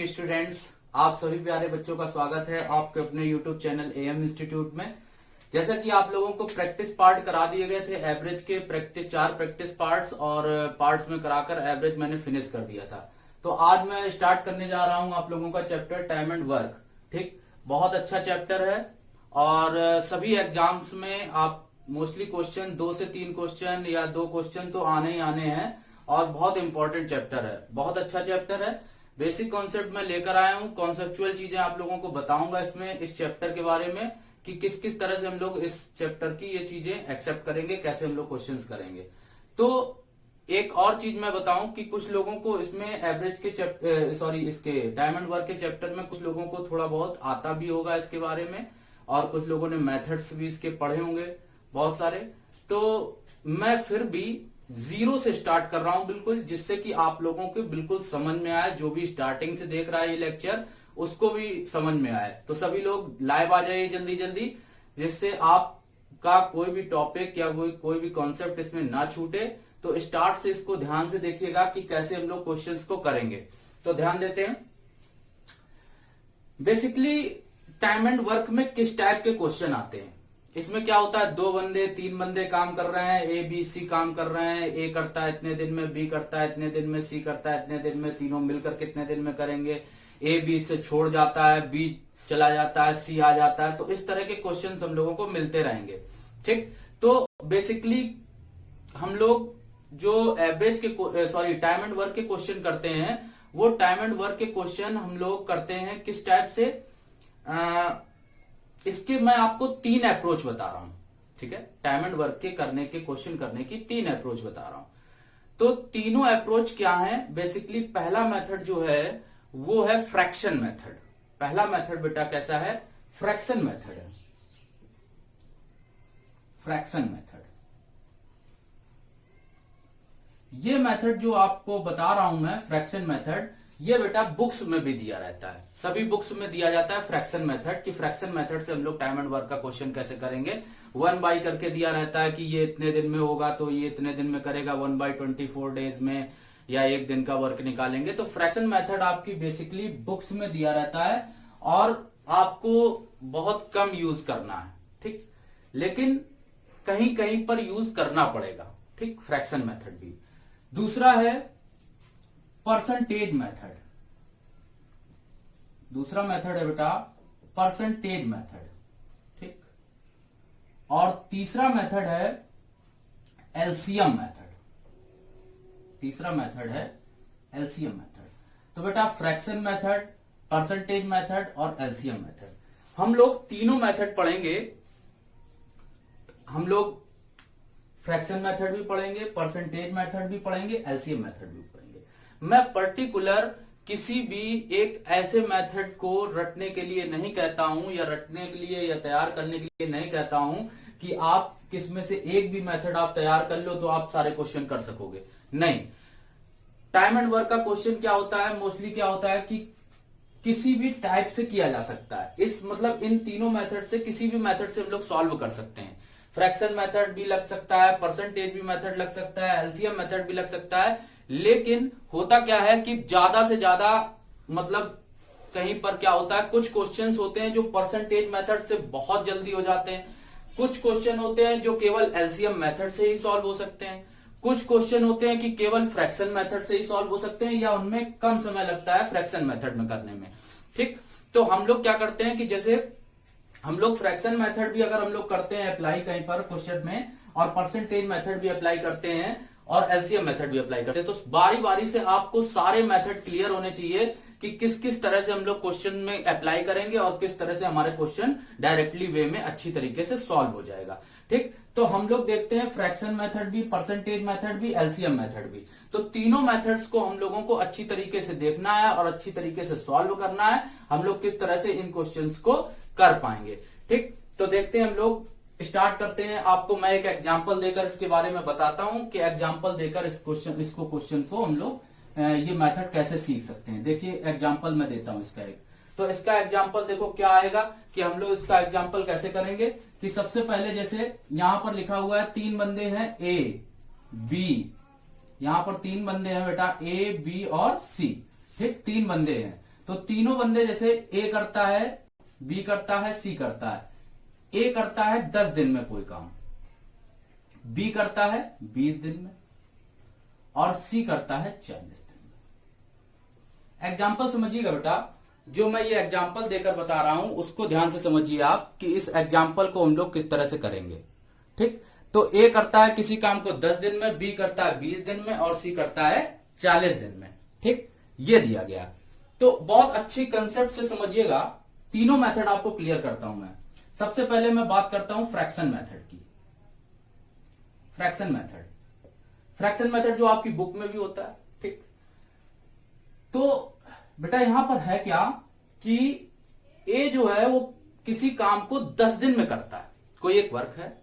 Morning students. आप सभी प्यारे बच्चों का स्वागत है आपके अपने यूट्यूब चैनल एएम इंस्टीट्यूट में। जैसा कि आप लोगों को प्रैक्टिस पार्ट करा दिए गए थे, एवरेज के चार प्रैक्टिस पार्ट्स और पार्ट्स में कराकर एवरेज मैंने फिनिश कर दिया था। तो आज मैं स्टार्ट करने जा रहा हूं आप लोगों का चैप्टर टाइम एंड वर्क। ठीक, बहुत अच्छा चैप्टर है और सभी एग्जाम्स में आप मोस्टली क्वेश्चन 2 से 3 क्वेश्चन या 2 क्वेश्चन तो आने ही आने हैं और बहुत इंपॉर्टेंट चैप्टर है, बहुत अच्छा चैप्टर है। बेसिक कॉन्सेप्ट मैं लेकर आया हूं, कॉन्सेप्चुअल चीजें आप लोगों को बताऊंगा इसमें, इस चैप्टर के बारे में कि किस किस तरह से हम लोग इस चैप्टर की ये चीजें एक्सेप्ट करेंगे, कैसे हम लोग क्वेश्चंस करेंगे। तो एक और चीज मैं बताऊं कि कुछ लोगों को इसमें एवरेज के इसके टाइम एंड वर्क के चैप्टर में कुछ लोगों को थोड़ा बहुत आता भी होगा इसके बारे में, और कुछ लोगों ने मेथड्स भी इसके पढ़े होंगे बहुत सारे। तो मैं फिर भी जीरो से स्टार्ट कर रहा हूं बिल्कुल, जिससे कि आप लोगों को बिल्कुल समझ में आए, जो भी स्टार्टिंग से देख रहा है ये लेक्चर उसको भी समझ में आए। तो सभी लोग लाइव आ जाइए जल्दी जल्दी, जिससे आपका कोई भी टॉपिक या कोई भी कॉन्सेप्ट इसमें ना छूटे। तो स्टार्ट से इसको ध्यान से देखिएगा कि कैसे हम लोग क्वेश्चंस को करेंगे। तो ध्यान देते हैं। बेसिकली टाइम एंड वर्क में किस टाइप के क्वेश्चन आते हैं, इसमें क्या होता है, 2 बंदे 3 बंदे काम कर रहे हैं, ए बी सी काम कर रहे हैं, ए करता है इतने दिन में, बी करता है इतने दिन में, सी करता है इतने दिन में, तीनों मिलकर कितने दिन में करेंगे, ए बी से छोड़ जाता है, बी चला जाता है, सी आ जाता है। तो इस तरह के क्वेश्चंस हम लोगों को मिलते रहेंगे। ठीक, तो बेसिकली हम लोग जो एवरेज के टाइम एंड वर्क के क्वेश्चन करते हैं, वो टाइम एंड वर्क के क्वेश्चन हम लोग करते हैं किस टाइप से, इसके मैं आपको 3 अप्रोच बता रहा हूं। ठीक है, टाइम एंड वर्क के क्वेश्चन करने की 3 अप्रोच बता रहा हूं। तो तीनों अप्रोच क्या है, बेसिकली पहला मेथड जो है वो है फ्रैक्शन मेथड। पहला मेथड बेटा कैसा है, फ्रैक्शन मेथड है, फ्रैक्शन मेथड। ये मेथड जो आपको बता रहा हूं मैं, फ्रैक्शन मेथड, ये बेटा बुक्स में भी दिया रहता है, सभी बुक्स में दिया जाता है फ्रैक्शन मेथड, कि फ्रैक्शन मेथड से हम लोग टाइम एंड वर्क का क्वेश्चन कैसे करेंगे। 1 बाई करके दिया रहता है कि ये इतने दिन में होगा तो ये इतने दिन में करेगा, 1 बाई 24 डेज में, या 1 दिन का वर्क निकालेंगे। तो फ्रैक्शन मेथड आपकी बेसिकली बुक्स में दिया रहता है और आपको बहुत कम यूज करना है। ठीक, लेकिन कहीं कहीं पर यूज करना पड़ेगा। ठीक, फ्रैक्शन मेथड भी। दूसरा है परसेंटेज मेथड। दूसरा मेथड है बेटा परसेंटेज मेथड। ठीक, और तीसरा मेथड है एलसीएम मेथड। तीसरा मेथड है एलसीएम मेथड। तो बेटा फ्रैक्शन मेथड, परसेंटेज मेथड और एलसीएम मेथड, हम लोग तीनों मेथड पढ़ेंगे। हम लोग फ्रैक्शन मेथड भी पढ़ेंगे, परसेंटेज मेथड भी पढ़ेंगे, एलसीएम मेथड भी पढ़ेंगे। मैं पर्टिकुलर किसी भी एक ऐसे मेथड को रटने के लिए नहीं कहता हूं, या रटने के लिए या तैयार करने के लिए नहीं कहता हूं कि आप किसमें से एक भी मेथड आप तैयार कर लो तो आप सारे क्वेश्चन कर सकोगे। नहीं, टाइम एंड वर्क का क्वेश्चन क्या होता है, मोस्टली क्या होता है कि किसी भी टाइप से किया जा सकता है। इस मतलब इन तीनों मेथड से किसी भी मेथड से हम लोग सॉल्व कर सकते हैं। फ्रैक्शन मेथड भी लग सकता है, परसेंटेज भी मेथड लग सकता है, एलसीएम मेथड भी लग सकता है। लेकिन होता क्या है कि ज्यादा से ज्यादा मतलब कहीं पर क्या होता है, कुछ क्वेश्चंस होते हैं जो परसेंटेज मेथड से बहुत जल्दी हो जाते हैं, कुछ क्वेश्चन होते हैं जो केवल एलसीएम मेथड से ही सॉल्व हो सकते हैं, कुछ क्वेश्चन होते हैं कि केवल फ्रैक्शन मेथड से ही सॉल्व हो सकते हैं, या उनमें कम समय लगता है फ्रैक्शन मेथड में करने में। ठीक, तो हम लोग क्या करते हैं कि जैसे हम लोग फ्रैक्शन मेथड भी अगर हम लोग करते हैं अप्लाई कहीं पर क्वेश्चन में, और परसेंटेज मेथड भी अप्लाई करते हैं और एलसीएम मेथड भी अप्लाई करते हैं, तो बारी बारी से आपको सारे मेथड क्लियर होने चाहिए कि किस किस तरह से हम लोग क्वेश्चन में अप्लाई करेंगे और किस तरह से हमारे क्वेश्चन डायरेक्टली वे में अच्छी तरीके से सॉल्व हो जाएगा। ठीक, तो हम लोग देखते हैं फ्रैक्शन मेथड भी, परसेंटेज मेथड भी, एलसीएम मेथड भी। तो तीनों मेथड्स को हम लोगों को अच्छी तरीके से देखना है और अच्छी तरीके से सॉल्व करना है, हम लोग किस तरह से इन क्वेश्चंस को कर पाएंगे। ठीक, तो देखते हैं, हम लोग स्टार्ट करते हैं। आपको मैं एक एग्जांपल देकर इसके बारे में बताता हूं कि एग्जांपल देकर इस क्वेश्चन को हम लोग ये मेथड कैसे सीख सकते हैं। देखिए एग्जांपल मैं देता हूं इसका एक। तो इसका एग्जांपल देखो क्या आएगा कि हम लोग इसका एग्जांपल कैसे करेंगे कि सबसे पहले जैसे यहां पर लिखा हुआ है 3 बंदे हैं ए बी, यहां पर 3 बंदे हैं बेटा ए बी और सी। ठीक, 3 बंदे हैं। तो तीनों बंदे जैसे ए करता है, बी करता है, सी करता है। ए करता है 10 दिन में कोई काम, बी करता है 20 दिन में, और सी करता है 40 दिन में। एग्जाम्पल समझिएगा बेटा, जो मैं ये एग्जाम्पल देकर बता रहा हूं उसको ध्यान से समझिए आप कि इस एग्जाम्पल को हम लोग किस तरह से करेंगे। ठीक, तो ए करता है किसी काम को 10 दिन में, बी करता है 20 दिन में, और सी करता है 40 दिन में। ठीक, ये दिया गया। तो बहुत अच्छी कंसेप्ट से समझिएगा, तीनों मेथड आपको क्लियर करता हूं मैं। सबसे पहले मैं बात करता हूं फ्रैक्शन मेथड की। फ्रैक्शन मेथड जो आपकी बुक में भी होता है। ठीक, तो बेटा यहां पर है क्या कि ए जो है वो किसी काम को 10 दिन में करता है। कोई एक वर्क है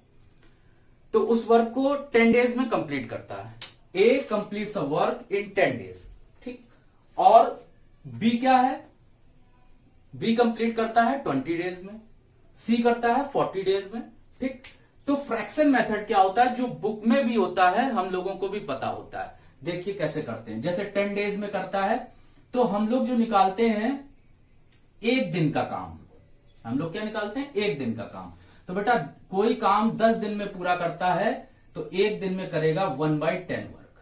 तो उस वर्क को 10 डेज में कंप्लीट करता है। A completes a work in 10 days. ठीक, और बी क्या है, बी कंप्लीट करता है 20 डेज में, सी करता है 40 डेज में। ठीक, तो फ्रैक्शन मेथड क्या होता है, जो बुक में भी होता है, हम लोगों को भी पता होता है। देखिए कैसे करते हैं। जैसे 10 डेज में करता है तो हम लोग जो निकालते हैं एक दिन का काम, हम लोग क्या निकालते हैं, एक दिन का काम। तो बेटा कोई काम 10 दिन में पूरा करता है तो एक दिन में करेगा 1/10 वर्क,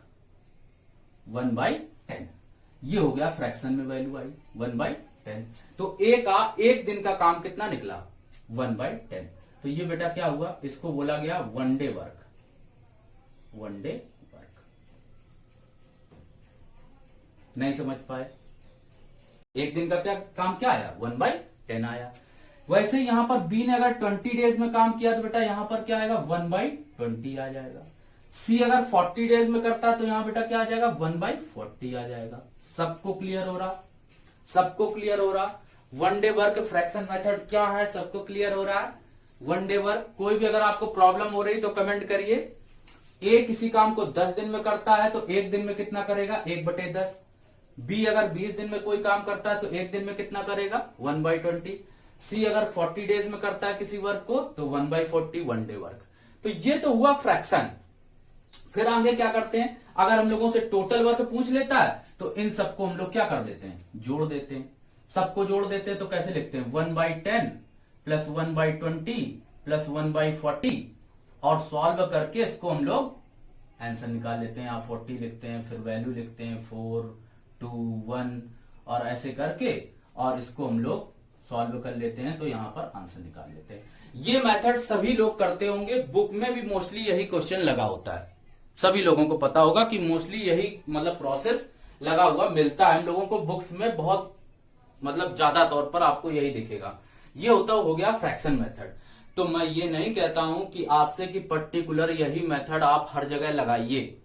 1/10। ये हो गया फ्रैक्शन में वैल्यू आई 1/10। तो ए का एक दिन का काम कितना निकला, 1/10। तो ये बेटा क्या हुआ, इसको बोला गया 1 डे वर्क, 1 डे वर्क। नहीं समझ पाए, एक दिन का क्या काम क्या आया, 1/10 आया। वैसे यहां पर बी ने अगर 20 डेज में काम किया तो बेटा यहां पर क्या आएगा, 1/20 आ जाएगा। सी अगर 40 डेज में करता है तो यहां बेटा क्या आ जाएगा, 1/40 आ जाएगा। सबको क्लियर हो रहा, सबको क्लियर हो रहा। 1 डे वर्क फ्रैक्शन मेथड क्या है, सबको क्लियर हो रहा है। 1 डे वर्क, कोई भी अगर आपको प्रॉब्लम हो रही तो कमेंट करिए। ए किसी काम को 10 दिन में करता है तो एक दिन में कितना करेगा, 1/10। बी अगर 20 दिन में कोई काम करता है तो एक दिन में कितना करेगा, 1/20। सी अगर 40 डेज में करता है किसी वर्क को तो 1/40, 1 डे वर्क। तो ये तो हुआ फ्रैक्शन। फिर आगे क्या करते हैं, अगर हम लोगों से टोटल वर्क पूछ लेता है तो इन सबको हम लोग क्या कर देते हैं, जोड़ देते हैं। सबको जोड़ देते हैं तो कैसे लिखते हैं, 1/10 प्लस 1/20 प्लस 1/40, और सॉल्व करके इसको हम लोग आंसर निकाल लेते हैं। आप 40 लिखते हैं, फिर वैल्यू लिखते हैं 4 2 1, और ऐसे करके और इसको हम लोग सॉल्व कर लेते हैं तो यहां पर आंसर निकाल लेते हैं। ये मेथड सभी लोग करते होंगे, बुक में भी मोस्टली यही क्वेश्चन लगा होता है। सभी लोगों को पता होगा कि मोस्टली यही मतलब प्रोसेस लगा हुआ मिलता है हम लोगों को बुक्स में, बहुत मतलब ज्यादा तौर पर आपको यही दिखेगा। ये होता हो गया फ्रैक्शन मेथड। तो मैं ये नहीं कहता हूं कि आपसे कि पर्टिकुलर यही मेथड आप हर जगह लगाइए,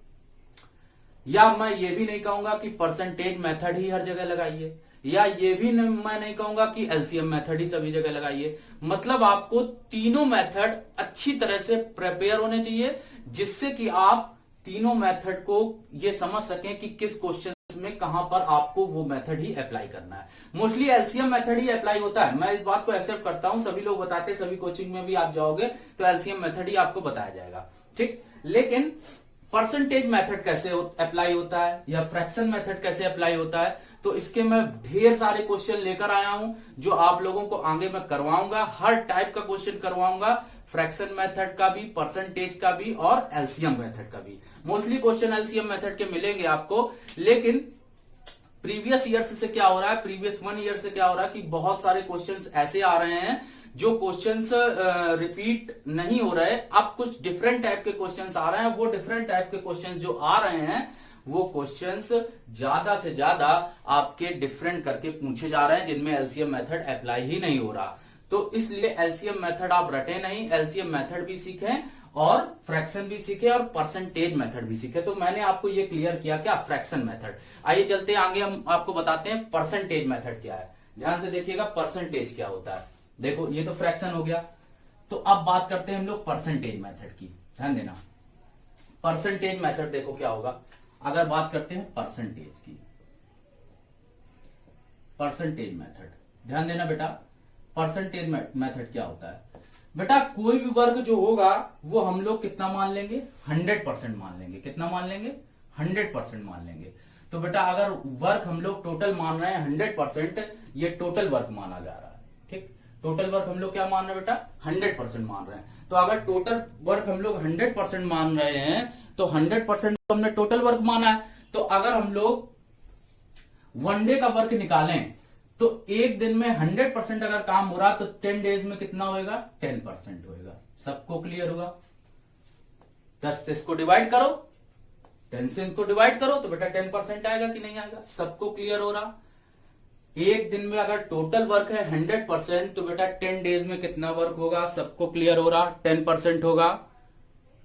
या मैं ये भी नहीं कहूंगा कि परसेंटेज मेथड ही हर जगह लगाइए, या ये भी मैं नहीं कहूंगा कि एलसीएम मेथड ही सभी जगह लगाइए। मतलब आपको तीनों मेथड अच्छी तरह से प्रिपेयर होने चाहिए, जिससे कि आप तीनों मेथड को ये समझ सकें कि किस क्वेश्चन में कहां पर आपको वो मेथड ही अप्लाई करना है। मोस्टली एलसीएम मेथड ही अप्लाई होता है, मैं इस बात को एक्सेप्ट करता हूं। सभी लोग बताते हैं, सभी कोचिंग में भी आप जाओगे तो एलसीएम मेथड ही आपको बताया जाएगा। ठीक, लेकिन परसेंटेज मेथड कैसे अप्लाई होता है या फ्रैक्शन मेथड कैसे अप्लाई होता है, तो इसके मैं ढेर सारे क्वेश्चन लेकर आया हूं जो आप लोगों को आगे मैं करवाऊंगा। हर टाइप का क्वेश्चन करवाऊंगा, फ्रैक्शन मेथड का भी, परसेंटेज का भी और एलसीएम मेथड का भी। मोस्टली क्वेश्चन एलसीएम मेथड के मिलेंगे आपको, लेकिन प्रीवियस ईयर्स से क्या हो रहा है, प्रीवियस 1 ईयर से क्या हो रहा है कि बहुत सारे क्वेश्चंस ऐसे आ रहे हैं जो क्वेश्चंस रिपीट नहीं हो रहे। अब कुछ डिफरेंट टाइप के क्वेश्चंस आ रहे हैं। वो डिफरेंट टाइप के क्वेश्चंस जो आ रहे हैं वो क्वेश्चंस ज्यादा से ज्यादा आपके डिफरेंट करके पूछे जा रहे हैं, जिनमें एलसीएम मेथड अप्लाई ही नहीं हो रहा। तो इसलिए एलसीएम मेथड आप रटे नहीं, एलसीएम मेथड भी सीखें और फ्रैक्शन भी सीखे और परसेंटेज मेथड भी सीखे। तो मैंने आपको ये क्लियर किया क्या, फ्रैक्शन मेथड। आइए चलते हैं आगे, हम आपको बताते हैं परसेंटेज मेथड क्या है। ध्यान से देखिएगा परसेंटेज क्या होता है। देखो ये तो फ्रैक्शन हो गया, तो अब बात करते हैं हम लोग परसेंटेज मेथड की। ध्यान देना, परसेंटेज मेथड देखो क्या होगा। अगर बात करते हैं परसेंटेज की, परसेंटेज मेथड, ध्यान देना बेटा, परसेंटेज मेथड क्या होता है। बेटा कोई भी वर्क जो होगा वो हम लोग कितना मान लेंगे, 100% मान लेंगे। कितना मान लेंगे, 100% मान लेंगे। तो बेटा अगर वर्क हम लोग टोटल मान रहे हैं 100%, ये टोटल वर्क माना जा रहा है। ठीक, टोटल वर्क हम लोग क्या मान रहे हैं बेटा, 100% मान रहे हैं। तो अगर टोटल वर्क हम लोग 100% मान रहे हैं तो 100% हमने टोटल वर्क माना है। तो अगर हम लोग वनडे का वर्क निकालें तो एक दिन में 100% अगर काम हो रहा तो 10 डेज में कितना होएगा, 10% होएगा। सबको क्लियर हुआ? 10 से इसको डिवाइड करो, 10 से इसको डिवाइड करो तो बेटा 10% आएगा कि नहीं आएगा? सबको क्लियर हो रहा? एक दिन में अगर टोटल वर्क है 100% तो बेटा 10 डेज में कितना वर्क होगा? सबको क्लियर हो रहा? 10% होगा।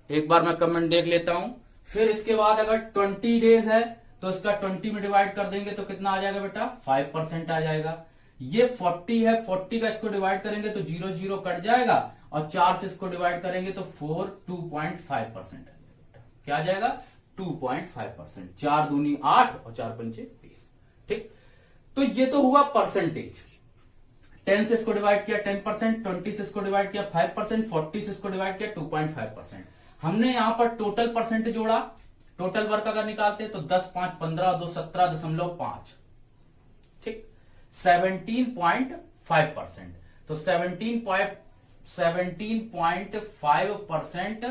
एक बार मैं कमेंट देख लेता हूं। फिर इसके बाद अगर 20 डेज है तो इसका 20 में डिवाइड कर देंगे तो कितना आ जाएगा बेटा, 5% आ जाएगा। ये 40 है, 40 का इसको डिवाइड करेंगे तो 0 0 कट जाएगा और 4 से इसको डिवाइड करेंगे तो 4 2.5% आ जाएगा। क्या आ जाएगा? 2.5%। 4 दूनी 8 और 4 पंचे 20। ठीक, तो ये तो हुआ परसेंटेज। 10 से इसको डिवाइड किया 10%, 20 से इसको डिवाइड किया 5%, 40 से इसको डिवाइड किया 2.5%। हमने यहां पर टोटल परसेंट जोड़ा। टोटल वर्क अगर निकालते तो 10 5 15 2 17.5। ठीक, 17.5%। तो 17.5%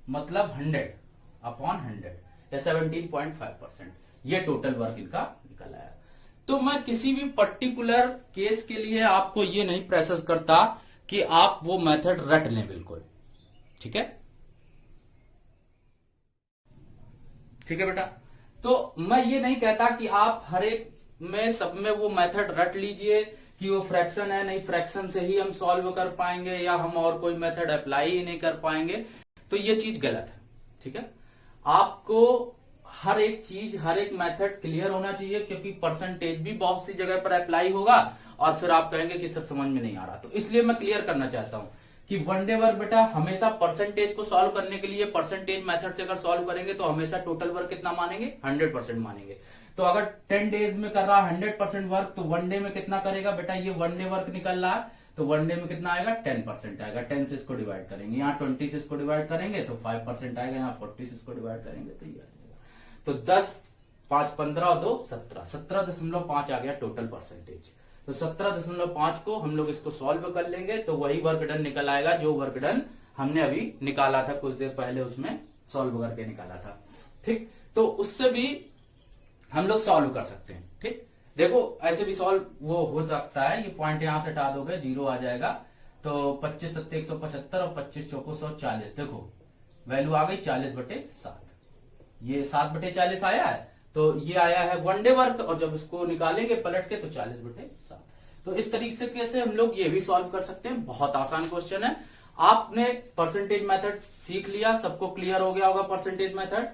मतलब 100/100 या 17.5%। ये टोटल वर्क इनका निकल आया। तो मैं किसी भी पर्टिकुलर केस के लिए आपको ये नहीं प्रेशर करता कि आप वो मेथड रट लें बिल्कुल। ठीक है, ठीक है बेटा। तो मैं ये नहीं कहता कि आप हर एक में सब में वो मेथड रट लीजिए कि वो फ्रैक्शन है, नहीं फ्रैक्शन से ही हम सॉल्व कर पाएंगे या हम और कोई मेथड अप्लाई ही नहीं कर पाएंगे। तो ये चीज गलत है। ठीक है, आपको हर एक चीज, हर एक मेथड क्लियर होना चाहिए, क्योंकि परसेंटेज भी बहुत सी जगह पर अप्लाई होगा और फिर आप कहेंगे कि सर समझ में नहीं आ रहा। तो इसलिए मैं क्लियर करना चाहता हूं कि वनडे वर्क बेटा हमेशा परसेंटेज को सॉल्व करने के लिए परसेंटेज मेथड से अगर सॉल्व करेंगे तो हमेशा टोटल वर्क कितना मानेंगे, 100% मानेंगे। तो अगर 10 डेज में कर रहा है 100% वर्क तो वनडे में कितना करेगा बेटा, ये वनडे वर्क निकल रहा है तो वनडे में कितना आएगा, 10% आएगा। 10 से इसको डिवाइड करेंगे, यहाँ 20 से इसको डिवाइड करेंगे तो 5% आएगा, यहाँ 40 से इसको डिवाइड करेंगे तो ये आ जाएगा। तो 10 5 15 और 2 17, 17.5 आ गया टोटल परसेंटेज। तो 17.5 को हम लोग इसको सॉल्व कर लेंगे तो वही वर्क डन निकल आएगा जो वर्क डन हमने अभी निकाला था कुछ देर पहले, उसमें सॉल्व करके निकाला था। ठीक, तो उससे भी हम लोग सॉल्व कर सकते हैं। ठीक, देखो ऐसे भी सॉल्व वो हो सकता है। ये पॉइंट यहां से हटा दोगे 0 आ जाएगा। तो 25 7 175 और 25 चौको 140। देखो वैल्यू आ गई 40/7। ये 7/40 आया है तो ये आया है वनडे वर्क, और जब इसको निकालेंगे पलट के तो 40/7। तो इस तरीके से हम लोग ये भी सॉल्व कर सकते हैं। बहुत आसान क्वेश्चन है। आपने परसेंटेज मेथड सीख लिया, सबको क्लियर हो गया होगा परसेंटेज मेथड।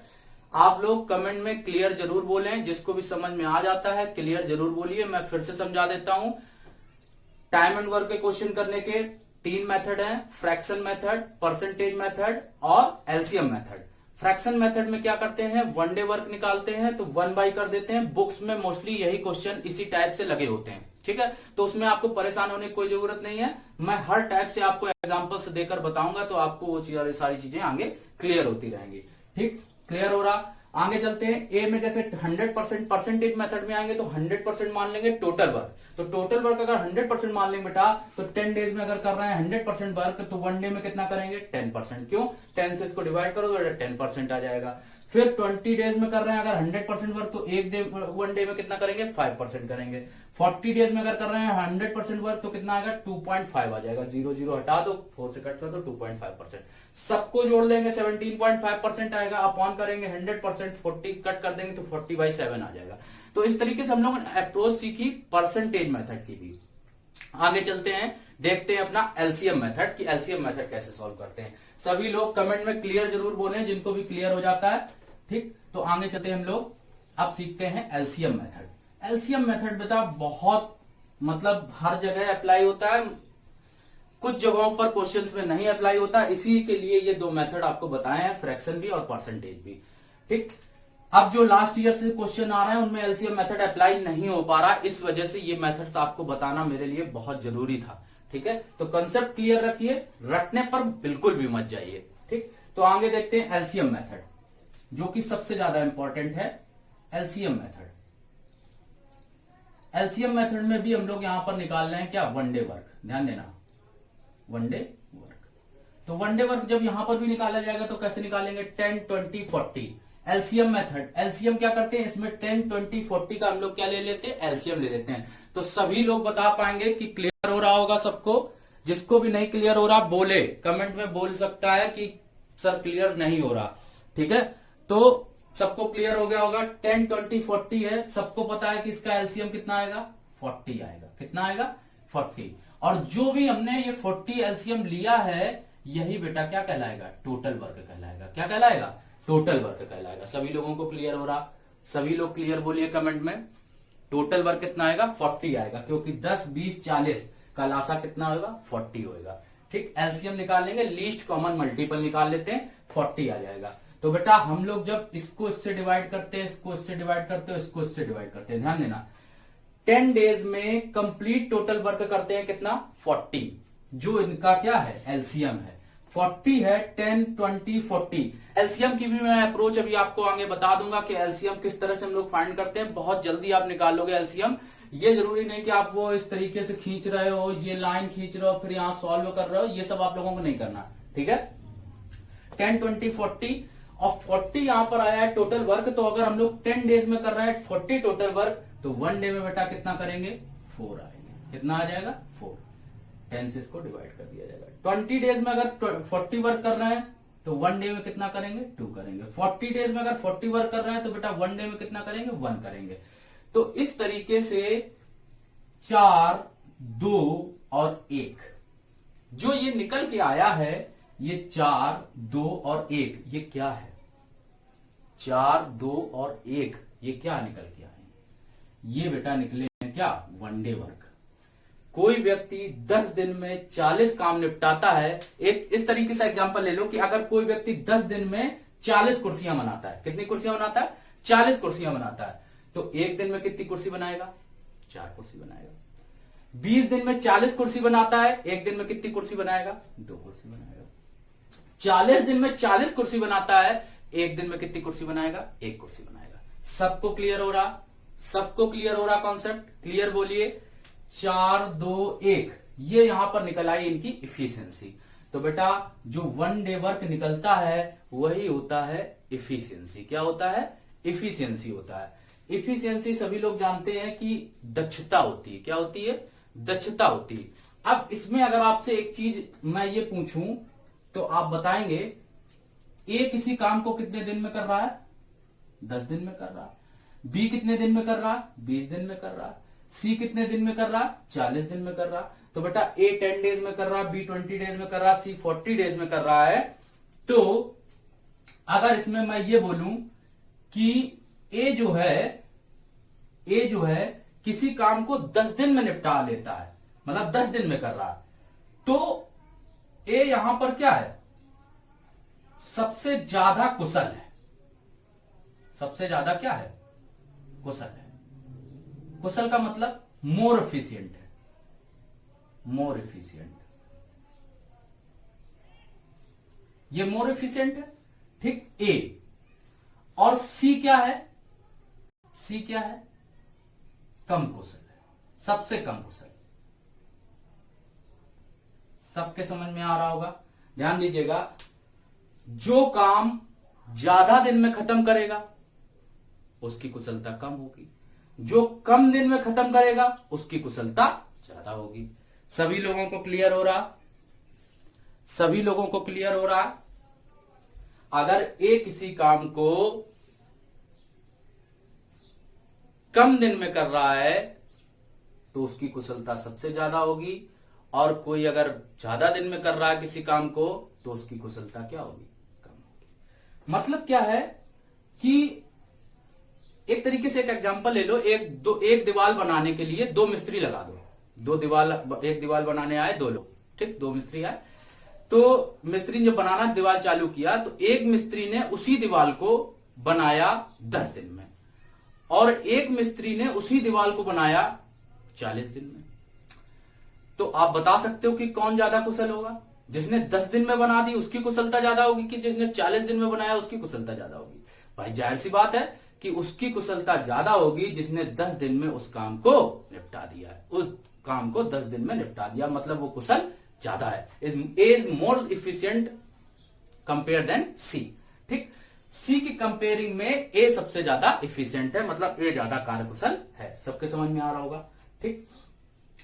आप लोग कमेंट में क्लियर जरूर बोलें, जिसको भी समझ में आ जाता है क्लियर जरूर बोलिए। मैं फिर से समझा देता हूं। टाइम एंड वर्क के क्वेश्चन करने के 3 मेथड हैं, फ्रैक्शन मेथड, परसेंटेज मेथड और एलसीएम मेथड। फ्रैक्शन मेथड में क्या करते हैं, वनडे वर्क निकालते हैं तो 1 बाई कर देते हैं। बुक्स में मोस्टली यही क्वेश्चन इसी टाइप से लगे होते हैं। ठीक है, तो उसमें आपको परेशान होने की कोई जरूरत नहीं है। मैं हर टाइप से आपको एग्जांपल्स देकर बताऊंगा तो आपको वो सारी चीजें आगे क्लियर होती रहेंगी। ठीक, क्लियर हो रहा? आगे चलते हैं। ए में जैसे 100% परसेंटेज मेथड में आएंगे तो 100% मान लेंगे टोटल वर्क। तो टोटल वर्क अगर 100% मान लेंगे बेटा तो 10 डेज में अगर कर रहे हैं 100% वर्क तो वन डे में कितना करेंगे, 10%। क्यों, 10 से इसको डिवाइड करो तो 10% आ जाएगा। फिर 20 डेज में कर रहे हैं अगर 100% वर्क तो वन डे में कितना करेंगे, 5% करेंगे। 40 डेज में अगर कर रहे हैं 100% वर्क तो कितना आएगा, 2.5 आ जाएगा। 0 0 हटा दो, 4 से कट कर दो, 2.5%। सबको जोड़ लेंगे 17.5% आएगा। अपॉन करेंगे 100%, 40 कट कर देंगे तो 40/7 आ जाएगा। तो इस तरीके से हम लोगों ने अप्रोच सीखी परसेंटेज मेथड की भी। आगे चलते हैं, देखते हैं अपना एलसीएम मेथड कि एलसीएम मेथड कैसे सॉल्व करते हैं। सभी लोग कमेंट में क्लियर जरूर बोलें, जिनको भी क्लियर हो जाता है। ठीक, तो आगे चलते हैं हम लोग अब सीखते हैं एलसीएम मेथड। एलसीएम मेथड बेटा बहुत मतलब हर जगह अप्लाई होता है, कुछ जगहों पर क्वेश्चंस में नहीं अप्लाई होता। इसी के लिए ये 2 मेथड आपको बताए हैं, फ्रैक्शन भी और परसेंटेज भी। ठीक, अब जो लास्ट ईयर से क्वेश्चन आ रहे हैं उनमें एलसीएम मेथड अप्लाई नहीं हो पा रहा, इस वजह से ये मेथड्स आपको बताना मेरे लिए बहुत जरूरी था। ठीक है, तो कंसेप्ट क्लियर रखिए, रटने पर बिल्कुल भी मत जाइए। ठीक, तो आगे देखते हैं एलसीएम मेथड, जो कि सबसे ज्यादा इंपॉर्टेंट है। LCM method. एलसीएम मेथड में भी हम लोग यहां पर निकाल रहे हैं क्या, वनडे वर्क, ध्यान देना, वनडे वर्क। तो वनडे वर्क जब यहां पर भी निकाला जाएगा तो कैसे निकालेंगे, 10, 20, 40 एलसीएम मेथड। एलसीएम क्या करते हैं इसमें, 10, 20, 40 का हम लोग क्या ले लेते हैं, एलसीएम ले लेते हैं। तो सभी लोग बता पाएंगे कि क्लियर हो रहा होगा सबको। जिसको भी नहीं क्लियर हो रहा बोले, कमेंट में बोल सकता है कि सर क्लियर नहीं हो रहा, ठीक है। तो सबको क्लियर हो गया होगा, 10, 20, 40 है, सबको पता है कि इसका एलसीएम कितना आएगा, 40 आएगा। कितना आएगा, 40। और जो भी हमने ये 40 एलसीएम लिया है, यही बेटा क्या कहलाएगा, टोटल वर्क कहलाएगा। क्या कहलाएगा, टोटल वर्क कहलाएगा। सभी लोगों को क्लियर हो रहा, सभी लोग क्लियर बोलिए कमेंट में। टोटल वर्क कितना आएगा, 40 आएगा, क्योंकि 10, 20, 40 का लासा कितना होगा, 40 होगा। ठीक, एलसीएम निकाल लेंगे, लीस्ट कॉमन मल्टीपल निकाल लेते हैं, 40 आ जाएगा। तो बेटा हम लोग जब इसको इससे डिवाइड करते हैं, इसको इससे डिवाइड करते हैं, इसको इससे डिवाइड करते हैं, ध्यान देना, 10 डेज में कंप्लीट टोटल वर्क करते हैं कितना, 40, जो इनका क्या है, एलसीएम है, 40 है। 10, 20, 40 एलसीएम की भी मैं अप्रोच अभी आपको आगे बता दूंगा कि एलसीएम किस तरह से हम लोग फाइंड करते हैं। बहुत जल्दी आप निकाल लोगे एलसीएम। ये जरूरी नहीं कि आप वो इस तरीके से खींच रहे हो, ये लाइन खींच रहे हो फिर यहां सॉल्व कर रहे हो, ये सब आप लोगों को नहीं करना, ठीक है। 10, 20, 40 और 40 यहां पर आया है टोटल वर्क। तो अगर हम लोग 10 डेज में कर रहे हैं 40 टोटल वर्क, तो 1 डे में बेटा कितना करेंगे, 4 आएंगे। कितना आ जाएगा, 4। 10 से इसको डिवाइड कर दिया जाएगा। 20 डेज में अगर 40 वर्क कर रहे हैं तो 1 डे में कितना करेंगे, 2 करेंगे। 40 डेज में अगर 40 वर्क कर रहे हैं तो बेटा 1 डे में कितना करेंगे, 1 करेंगे। तो इस तरीके से 4, 2 और 1 जो ये निकल के आया है, ये 4, 2 और 1 ये क्या है, 4, 2 और 1 ये क्या निकल के आए, ये बेटा निकले हैं क्या, 1 डे वर्क। कोई व्यक्ति 10 दिन में 40 काम निपटाता है। एक इस तरीके से एग्जांपल ले लो कि अगर कोई व्यक्ति 10 दिन में 40 कुर्सियां बनाता है, कितनी कुर्सियां बनाता है, 40 कुर्सियां बनाता है, तो एक दिन में कितनी कुर्सी बनाएगा, 4 कुर्सी बनाएगा। 20 दिन में 40 कुर्सी बनाता है, एक दिन में कितनी कुर्सी बनाएगा, 2 कुर्सी बनाएगा। 40 दिन में 40 कुर्सी बनाता है, एक दिन में कितनी कुर्सी बनाएगा, 1 कुर्सी बनाएगा। सबको क्लियर हो रहा, सबको क्लियर हो रहा कॉन्सेप्ट, क्लियर बोलिए। 4, 2, 1 ये यहां पर निकल आई इनकी इफिशियंसी। तो बेटा जो 1 डे वर्क निकलता है वही होता है इफिशियंसी। क्या होता है, इफिशियंसी होता है। इफिशियंसी सभी लोग जानते हैं कि दक्षता होती है। क्या होती है, दक्षता होती है। अब इसमें अगर आपसे एक चीज मैं ये पूछूं तो आप बताएंगे, ए किसी काम को कितने दिन में कर रहा है, 10 दिन में कर रहा है। बी कितने दिन में कर रहा है, 20 दिन में कर रहा है। सी कितने दिन में कर रहा है, 40 दिन में कर रहा है। तो बेटा ए 10 डेज में कर रहा है, बी 20 डेज में कर रहा है, सी 40 डेज में कर रहा है। तो अगर इसमें मैं ये बोलूं कि ए जो है किसी काम को 10 दिन में निपटा लेता है, मतलब 10 दिन में कर रहा है, तो ए यहां पर क्या है, सबसे ज्यादा कुशल है। सबसे ज्यादा क्या है, कुशल है। कुशल का मतलब मोर एफिशिएंट है, मोर एफिशिएंट, ये मोर एफिशिएंट है, ठीक। ए और सी क्या है, सी क्या है, कम कुशल है, सबसे कम कुशल। सबके समझ में आ रहा होगा, ध्यान दीजिएगा। जो काम ज्यादा दिन में खत्म करेगा उसकी कुशलता कम होगी, जो कम दिन में खत्म करेगा उसकी कुशलता ज्यादा होगी। सभी लोगों को क्लियर हो रहा, सभी लोगों को क्लियर हो रहा। अगर ए किसी काम को कम दिन में कर रहा है तो उसकी कुशलता सबसे ज्यादा होगी, और कोई अगर ज्यादा दिन में कर रहा है किसी काम को तो उसकी कुशलता क्या होगी, कम होगी। मतलब क्या है कि एक तरीके से एक एग्जांपल ले लो, एक दीवार बनाने के लिए 2 मिस्त्री लगा दो। एक दीवार बनाने आए 2 लोग, ठीक, 2 मिस्त्री आए। तो मिस्त्री ने जब बनाना दीवार चालू किया तो एक मिस्त्री ने उसी दीवार को बनाया 10 दिन में, और एक मिस्त्री ने उसी दीवार को बनाया 40 दिन में। तो आप बता सकते हो कि कौन ज्यादा कुशल होगा। जिसने 10 दिन में बना दी उसकी कुशलता ज्यादा होगी कि जिसने 40 दिन में बनाया उसकी कुशलता ज्यादा होगी। भाई जाहिर सी बात है कि उसकी कुशलता ज्यादा होगी जिसने 10 दिन में उस काम को निपटा दिया है, उस काम को 10 दिन में निपटा दिया, मतलब वो कुशल ज्यादा है, is more efficient compare than C. ठीक, सी की कंपेयरिंग में ए सबसे ज्यादा इफिशियंट है, मतलब ए ज्यादा कार्यकुशल है। सबके समझ में आ रहा होगा। ठीक,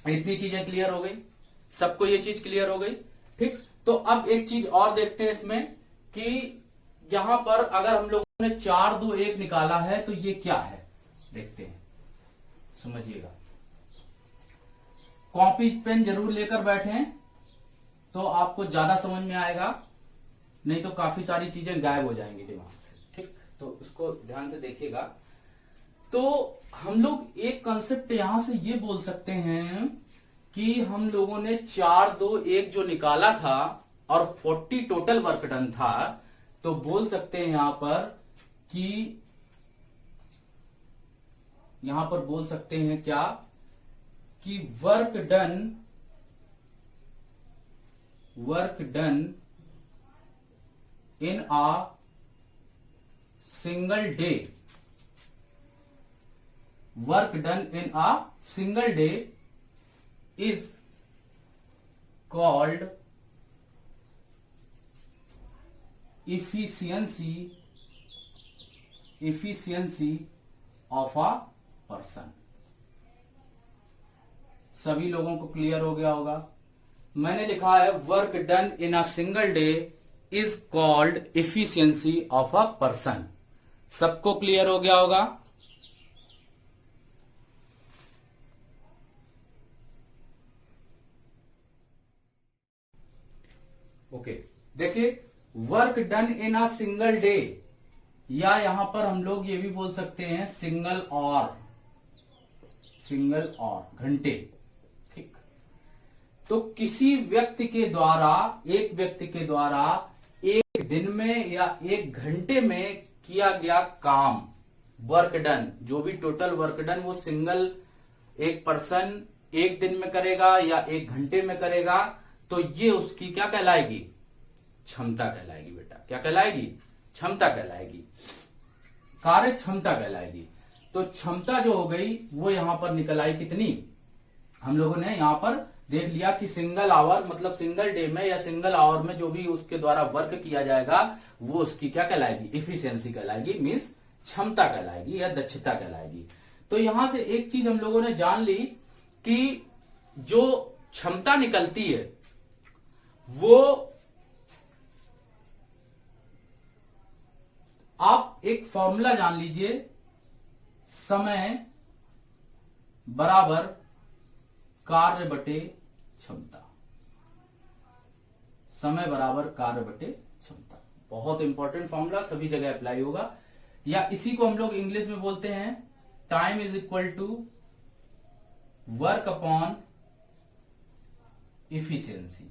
इतनी चीजें क्लियर हो गई, सबको ये चीज क्लियर हो गई। ठीक, तो अब एक चीज और देखते हैं इसमें कि यहां पर अगर हम लोगों ने 4 2 1 निकाला है तो ये क्या है, देखते हैं, समझिएगा। कॉपी पेन जरूर लेकर बैठें तो आपको ज्यादा समझ में आएगा, नहीं तो काफी सारी चीजें गायब हो जाएंगी दिमाग से। ठीक, तो उसको ध्यान से देखिएगा। तो हम लोग एक कंसेप्ट यहां से ये बोल सकते हैं कि हम लोगों ने 4 2 1 जो निकाला था और 40 टोटल वर्क डन था, तो बोल सकते हैं यहां पर बोल सकते हैं क्या कि work done in a single day, work done in a single day is called efficiency of a person। सभी लोगों को क्लियर हो गया होगा। मैंने लिखा है work done in a single day is called efficiency of a person. सबको क्लियर हो गया होगा। ओके, देखिए work done in a single day, या यहां पर हम लोग ये भी बोल सकते हैं सिंगल और घंटे। ठीक, तो किसी व्यक्ति के द्वारा, एक व्यक्ति के द्वारा एक दिन में या एक घंटे में किया गया काम, वर्क डन, जो भी टोटल वर्क डन वो सिंगल एक पर्सन एक दिन में करेगा या एक घंटे में करेगा, तो ये उसकी क्या कहलाएगी, क्षमता कहलाएगी बेटा। क्या कहलाएगी, क्षमता कहलाएगी, कार्य क्षमता कहलाएगी। तो क्षमता जो हो गई वो यहां पर निकल आई कितनी, हम लोगों ने यहां पर देख लिया कि सिंगल आवर, मतलब सिंगल डे में या सिंगल आवर में जो भी उसके द्वारा वर्क किया जाएगा वो उसकी क्या कहलाएगी, इफिशियंसी कहलाएगी, मीन्स क्षमता कहलाएगी या दक्षता कहलाएगी। तो यहां से एक चीज हम लोगों ने जान ली कि जो क्षमता निकलती है वो आप एक फॉर्मूला जान लीजिए, समय बराबर कार्य बटे क्षमता, समय बराबर कार्य बटे क्षमता। बहुत इंपॉर्टेंट फॉर्मूला, सभी जगह अप्लाई होगा। या इसी को हम लोग इंग्लिश में बोलते हैं time is equal to work upon efficiency.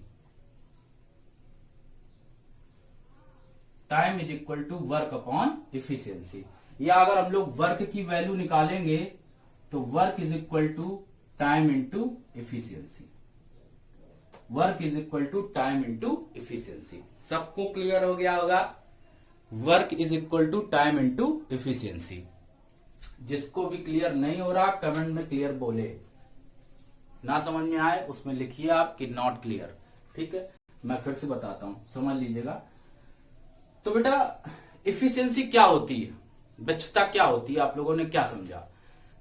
Time is equal to work upon efficiency. या अगर हम लोग वर्क की वैल्यू निकालेंगे तो work is equal to time into efficiency. Work is equal to time into efficiency. सबको क्लियर हो गया होगा। Work is equal to time into efficiency. जिसको भी क्लियर नहीं हो रहा कमेंट में क्लियर बोले, ना समझ में आए उसमें लिखिए आप कि नॉट क्लियर। ठीक है, मैं फिर से बताता हूं, समझ लीजिएगा। तो बेटा इफिशियंसी क्या होती है, दक्षता क्या होती है, आप लोगों ने क्या समझा।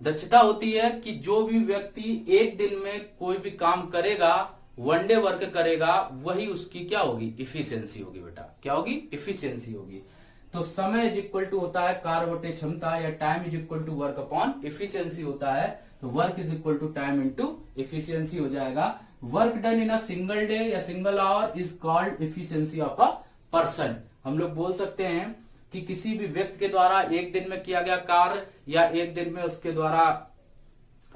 दक्षता होती है कि जो भी व्यक्ति एक दिन में कोई भी काम करेगा, वन डे वर्क करेगा, वही उसकी क्या होगी, इफिशियंसी होगी बेटा। क्या होगी, इफिशियंसी होगी। तो समय इज इक्वल टू होता है कार्य बटे क्षमता, या time is equal to work upon efficiency होता है। तो work is equal to time into efficiency हो जाएगा। Work done in a single day या single hour is called efficiency of a person. हम लोग बोल सकते हैं कि किसी भी व्यक्ति के द्वारा एक दिन में किया गया कार्य, या एक दिन में उसके द्वारा,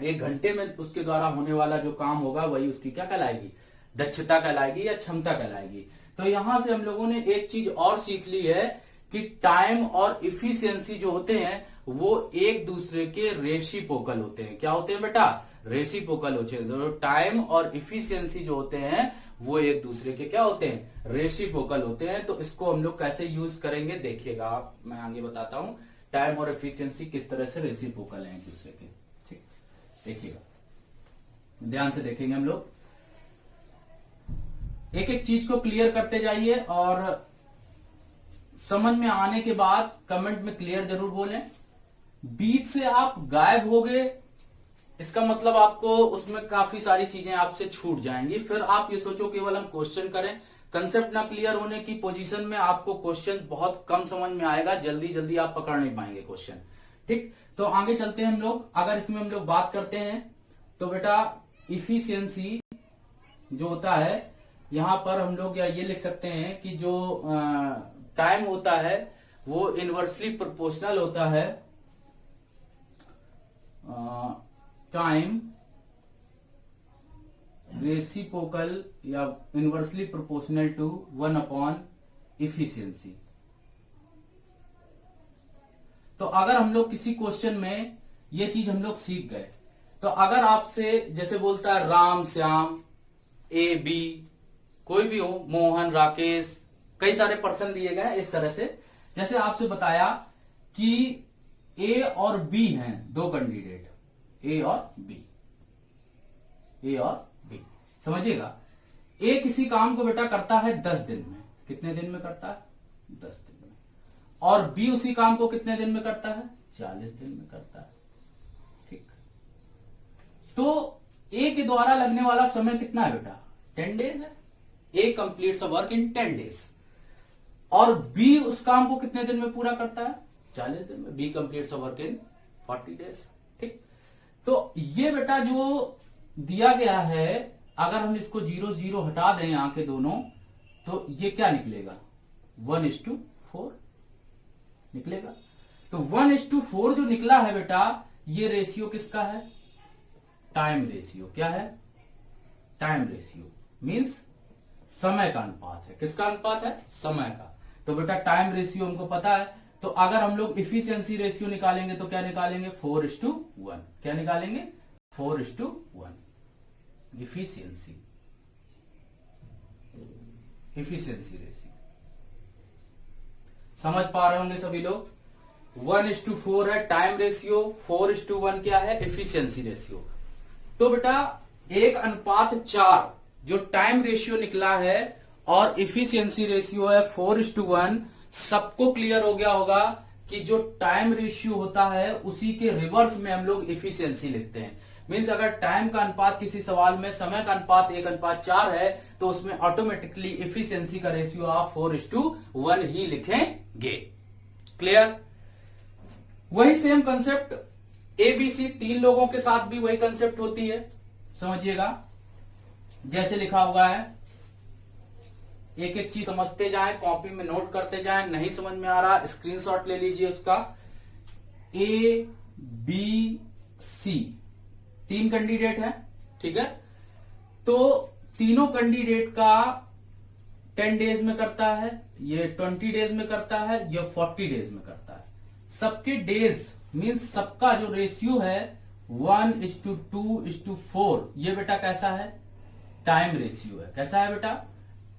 एक घंटे में उसके द्वारा होने वाला जो काम होगा वही उसकी क्या कहलाएगी, दक्षता कहलाएगी या क्षमता कहलाएगी। तो यहां से हम लोगों ने एक चीज और सीख ली है कि टाइम और इफिशियंसी जो होते हैं वो एक दूसरे के रेसिप्रोकल होते हैं। क्या होते हैं बेटा, रेसिप्रोकल होते हैं। तो टाइम और इफिशियंसी जो होते हैं वो एक दूसरे के क्या होते हैं, रेसिप्रोकल होते हैं। तो इसको हम लोग कैसे यूज करेंगे देखिएगा आप, मैं आगे बताता हूं टाइम और एफिशिएंसी किस तरह से रेसिप्रोकल है एक दूसरे के। ठीक, देखिएगा, ध्यान से देखेंगे हम लोग, एक एक चीज को क्लियर करते जाइए और समझ में आने के बाद कमेंट में क्लियर जरूर बोलें। बीच से आप गायब हो गए, इसका मतलब आपको उसमें काफी सारी चीजें आपसे छूट जाएंगी, फिर आप ये सोचो केवल हम क्वेश्चन करें। कंसेप्ट ना क्लियर होने की पोजीशन में आपको क्वेश्चन बहुत कम समझ में आएगा, जल्दी जल्दी आप पकड़ नहीं पाएंगे क्वेश्चन। ठीक, तो आगे चलते हैं हम लोग। अगर इसमें हम लोग बात करते हैं तो बेटा इफिशियंसी जो होता है, यहां पर हम लोग या ये लिख सकते हैं कि जो टाइम होता है वो इनवर्सली प्रोपोर्शनल होता है, टाइम रेसिप्रोकल या इनवर्सली प्रोपोर्शनल टू 1/efficiency। तो अगर हम लोग किसी क्वेश्चन में ये चीज हम लोग सीख गए, तो अगर आपसे जैसे बोलता है राम श्याम ए बी, कोई भी हो, मोहन राकेश, कई सारे पर्सन दिए गए इस तरह से, जैसे आपसे बताया कि ए और बी हैं दो कैंडिडेट, ए और बी, ए और बी, समझिएगा। ए किसी काम को बेटा करता है 10 दिन में, कितने दिन में करता है? 10 दिन में। और बी उसी काम को कितने दिन में करता है? 40 दिन में करता है। ठीक, तो ए के द्वारा लगने वाला समय कितना है बेटा? 10 डेज है। A completes a work in 10 days. और बी उस काम को कितने दिन में पूरा करता है? 40 दिन में। B completes a work in 40 days. ठीक, तो ये बेटा जो दिया गया है, अगर हम इसको 0 हटा दें यहां के दोनों, तो ये क्या निकलेगा? 1:4 निकलेगा। तो 1:4 जो निकला है बेटा, ये रेशियो किसका है? Time ratio. क्या है? टाइम रेशियो मीन्स समय का अनुपात है। किसका अनुपात है? समय का। तो बेटा टाइम रेशियो हमको पता है, तो अगर हम लोग इफिशियंसी रेशियो निकालेंगे तो क्या निकालेंगे? 4:1। क्या निकालेंगे? 4:1। इफिशियंसी रेशियो समझ पा रहे होंगे सभी लोग। 1:4 है टाइम रेशियो, 4:1 क्या है? Efficiency ratio. तो बेटा 1:4 जो टाइम रेशियो निकला है और इफिशियंसी रेशियो है 4:1, सबको क्लियर हो गया होगा कि जो टाइम रेशियो होता है उसी के रिवर्स में हम लोग इफिशियंसी लिखते हैं। मीन्स अगर टाइम का अनुपात किसी सवाल में समय का अनुपात 1:4 है, तो उसमें ऑटोमेटिकली इफिशियंसी का रेशियो आप 4:1 ही लिखेंगे। क्लियर? वही सेम कंसेप्ट एबीसी 3 लोगों के साथ भी वही कंसेप्ट होती है, समझिएगा। जैसे लिखा हुआ है, एक एक चीज समझते जाएं, कॉपी में नोट करते जाएं। नहीं समझ में आ रहा स्क्रीनशॉट ले लीजिए उसका। ए बी सी 3 कैंडिडेट है, ठीक है। तो तीनों कैंडिडेट का 10 डेज में करता है, ये 20 डेज में करता है, ये 40 डेज में करता है। सबके डेज मीन्स सबका जो रेशियो है 1:2:4, ये बेटा कैसा है? टाइम रेशियो है। कैसा है बेटा?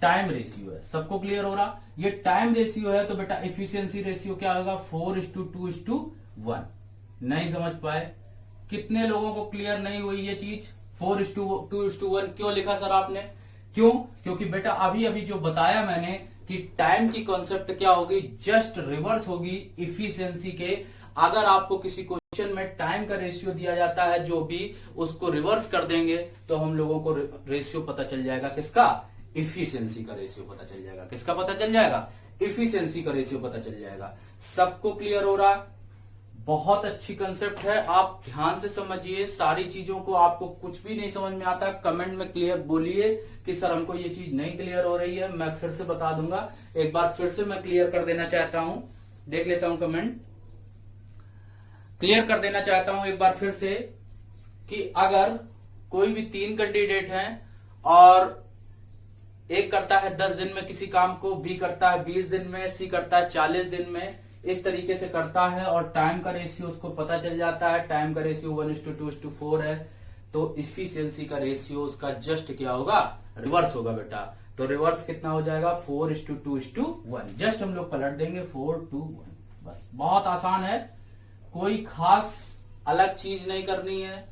टाइम रेशियो है। सबको क्लियर हो रहा? ये टाइम रेशियो है, तो बेटा इफिशियंसी रेशियो क्या होगा? 4:2:1। नहीं समझ पाए? कितने लोगों को क्लियर नहीं हुई ये चीज? 4:2:1 क्यों लिखा सर आपने? क्यों? क्योंकि बेटा अभी अभी जो बताया मैंने कि टाइम की कॉन्सेप्ट क्या होगी? जस्ट रिवर्स होगी इफिशियंसी के। अगर आपको किसी क्वेश्चन में टाइम का रेशियो दिया जाता है, जो भी उसको रिवर्स कर देंगे तो हम लोगों को रेशियो पता चल जाएगा। किसका? इफिशियंसी का रेशियो पता चल जाएगा। किसका पता चल जाएगा? इफिशियंसी का रेशियो पता चल जाएगा। सबको क्लियर हो रहा? बहुत अच्छी कंसेप्ट है, आप ध्यान से समझिए सारी चीजों को। आपको कुछ भी नहीं समझ में आता, कमेंट में क्लियर बोलिए कि सर हमको ये चीज नहीं क्लियर हो रही है, मैं फिर से बता दूंगा। एक बार फिर से मैं क्लियर कर देना चाहता हूं, देख लेता हूं कमेंट। क्लियर कर देना चाहता हूं एक बार फिर से कि अगर कोई भी 3 कैंडिडेट हैं और एक करता है 10 दिन में किसी काम को, बी करता है 20 दिन में, सी करता है 40 दिन में, इस तरीके से करता है और टाइम का रेशियो उसको पता चल जाता है। टाइम का रेशियो 1:2:4 है, तो इफिशियंसी का रेशियो उसका जस्ट क्या होगा? रिवर्स होगा बेटा। तो रिवर्स कितना हो जाएगा? 4:2:1। जस्ट हम लोग पलट देंगे 4:2:1। बस बहुत आसान है, कोई खास अलग चीज नहीं करनी है।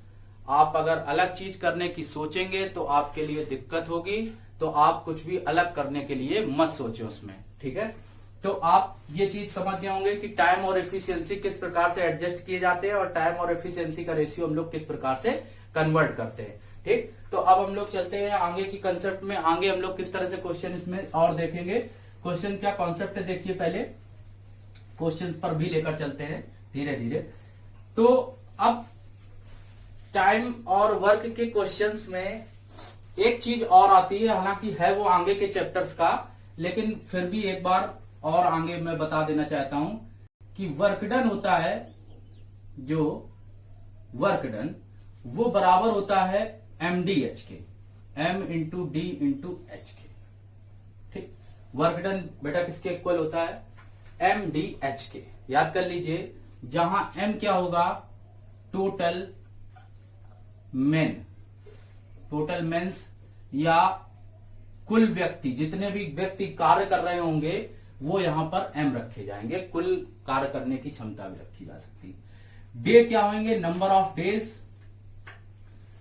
आप अगर अलग चीज करने की सोचेंगे तो आपके लिए दिक्कत होगी, तो आप कुछ भी अलग करने के लिए मत सोचें उसमें, ठीक है। तो आप ये चीज समझ गए होंगे कि टाइम और एफिशिएंसी किस प्रकार से एडजस्ट किए जाते हैं और टाइम और एफिशिएंसी का रेशियो हम लोग किस प्रकार से कन्वर्ट करते हैं, ठीक। तो अब हम लोग चलते हैं आगे की कंसेप्ट में। आगे हम लोग किस तरह से क्वेश्चन इसमें और देखेंगे। क्वेश्चन क्या कॉन्सेप्ट है देखिए, पहले क्वेश्चन पर भी लेकर चलते हैं धीरे धीरे। तो अब टाइम और वर्क के क्वेश्चंस में एक चीज और आती है, हालांकि है वो आगे के चैप्टर्स का, लेकिन फिर भी एक बार और आगे मैं बता देना चाहता हूं कि वर्क डन होता है, जो वर्क डन वो बराबर होता है mdh के, m into D into H के, ठीक। वर्क डन बेटा किसके इक्वल होता है, mdh के। याद कर लीजिए, जहां m क्या होगा, टोटल मेन, टोटल मेंस या कुल व्यक्ति, जितने भी व्यक्ति कार्य कर रहे होंगे वो यहां पर m रखे जाएंगे, कुल कार्य करने की क्षमता भी रखी जा सकती है। डे क्या होंगे, number of days,